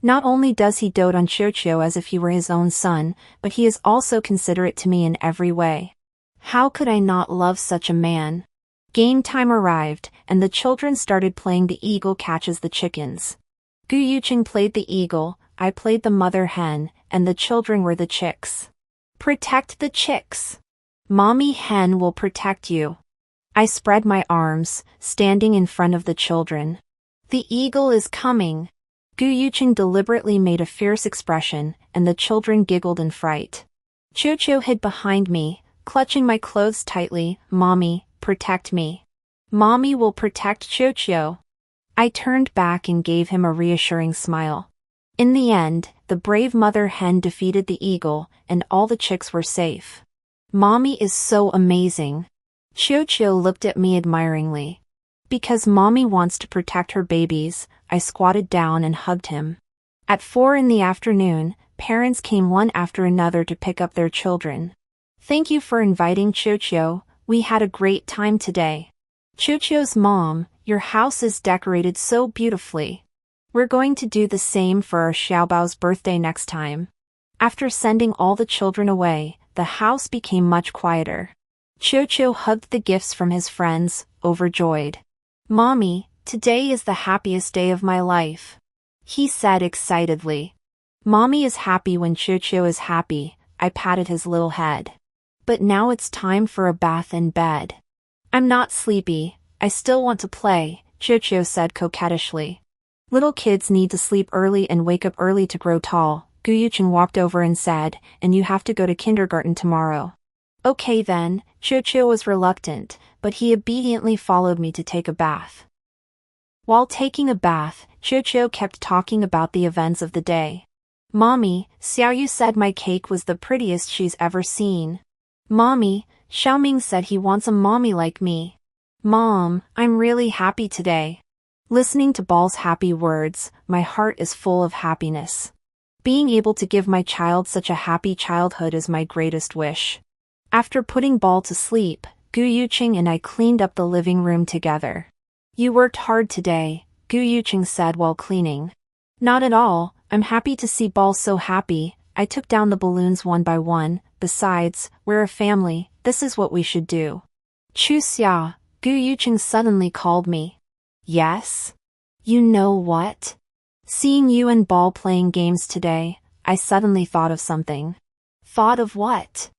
Not only does he dote on Chucho as if he were his own son, but he is also considerate to me in every way. How could I not love such a man? Game time arrived, and the children started playing the eagle catches the chickens. Gu Yucheng played the eagle, I played the mother hen, and the children were the chicks. Protect the chicks. Mommy hen will protect you. I spread my arms, standing in front of the children. The eagle is coming. Gu Yucheng deliberately made a fierce expression, and the children giggled in fright. Chucho hid behind me, clutching my clothes tightly. Mommy, protect me. Mommy will protect Chucho. I turned back and gave him a reassuring smile. In the end, the brave mother hen defeated the eagle, and all the chicks were safe. Mommy is so amazing. Chucho looked at me admiringly. Because Mommy wants to protect her babies, I squatted down and hugged him. At 4 in the afternoon, parents came one after another to pick up their children. Thank you for inviting Chucho, we had a great time today. Chucho's mom, your house is decorated so beautifully. We're going to do the same for our Xiaobao's birthday next time. After sending all the children away, the house became much quieter. Chucho hugged the gifts from his friends, overjoyed. Mommy, today is the happiest day of my life. He said excitedly. Mommy is happy when Chucho is happy, I patted his little head. But now it's time for a bath and bed. I'm not sleepy, I still want to play, Chucho said coquettishly. Little kids need to sleep early and wake up early to grow tall, Gu Yucheng walked over and said, and you have to go to kindergarten tomorrow. Okay then, Chucho was reluctant, but he obediently followed me to take a bath. While taking a bath, Chucho kept talking about the events of the day. Mommy, Xiaoyu said my cake was the prettiest she's ever seen. Mommy, Xiaoming said he wants a mommy like me. Mom, I'm really happy today. Listening to Bal's happy words, my heart is full of happiness. Being able to give my child such a happy childhood is my greatest wish. After putting Bal to sleep, Gu Yucheng and I cleaned up the living room together. You worked hard today, Gu Yucheng said while cleaning. Not at all, I'm happy to see Bal so happy. I took down the balloons one by one. Besides, we're a family, this is what we should do. Chuxia, Gu Yucheng suddenly called me. Yes? You know what? Seeing you and Bal playing games today, I suddenly thought of something. Thought of what?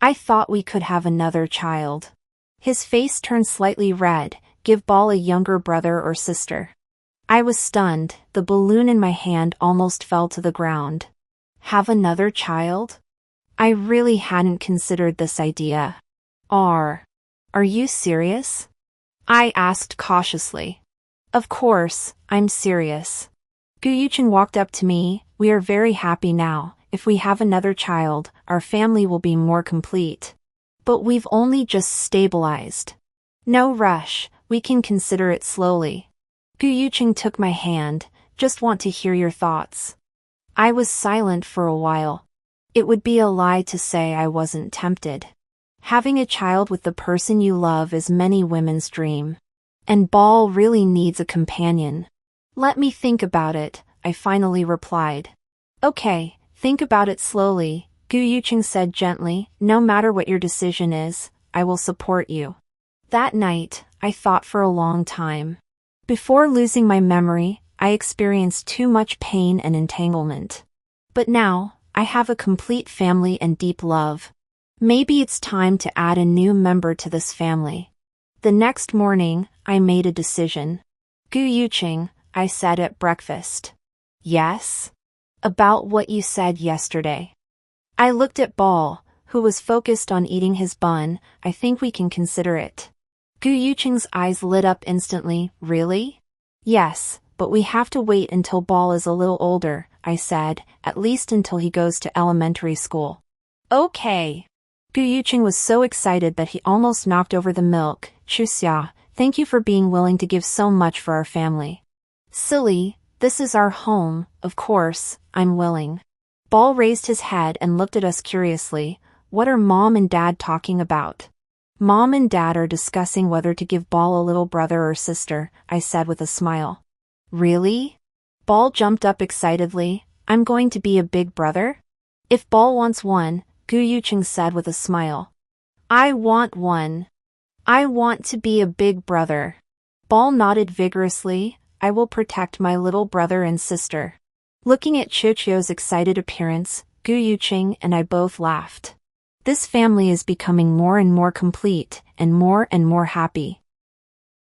I thought we could have another child. His face turned slightly red. Give Bal a younger brother or sister. I was stunned, the balloon in my hand almost fell to the ground. Have another child? I really hadn't considered this idea. Are you serious? I asked cautiously. Of course, I'm serious. Gu Yucheng walked up to me. We are very happy now. If we have another child, our family will be more complete. But we've only just stabilized. No rush, we can consider it slowly. Gu Yucheng took my hand. Just want to hear your thoughts. I was silent for a while. It would be a lie to say I wasn't tempted. Having a child with the person you love is many women's dream. And Bal really needs a companion. Let me think about it, I finally replied. Okay, think about it slowly, Gu Yucheng said gently. No matter what your decision is, I will support you. That night, I thought for a long time. Before losing my memory, I experienced too much pain and entanglement. But now, I have a complete family and deep love. Maybe it's time to add a new member to this family. The next morning, I made a decision. Gu Yucheng, I said at breakfast. Yes? About what you said yesterday. I looked at Bal, who was focused on eating his bun. I think we can consider it. Gu Yucheng's eyes lit up instantly. Really? Yes, but we have to wait until Bal is a little older, I said, at least until he goes to elementary school. Okay. Gu Yucheng was so excited that he almost knocked over the milk. Chuxia, thank you for being willing to give so much for our family. Silly, this is our home, of course, I'm willing. Bal raised his head and looked at us curiously. What are Mom and Dad talking about? Mom and Dad are discussing whether to give Bal a little brother or sister, I said with a smile. Really? Bal jumped up excitedly. I'm going to be a big brother? If Bal wants one, Gu Yucheng said with a smile. I want one. I want to be a big brother. Bal nodded vigorously. I will protect my little brother and sister. Looking at Chuchio's excited appearance, Gu Yucheng and I both laughed. This family is becoming more and more complete, and more happy.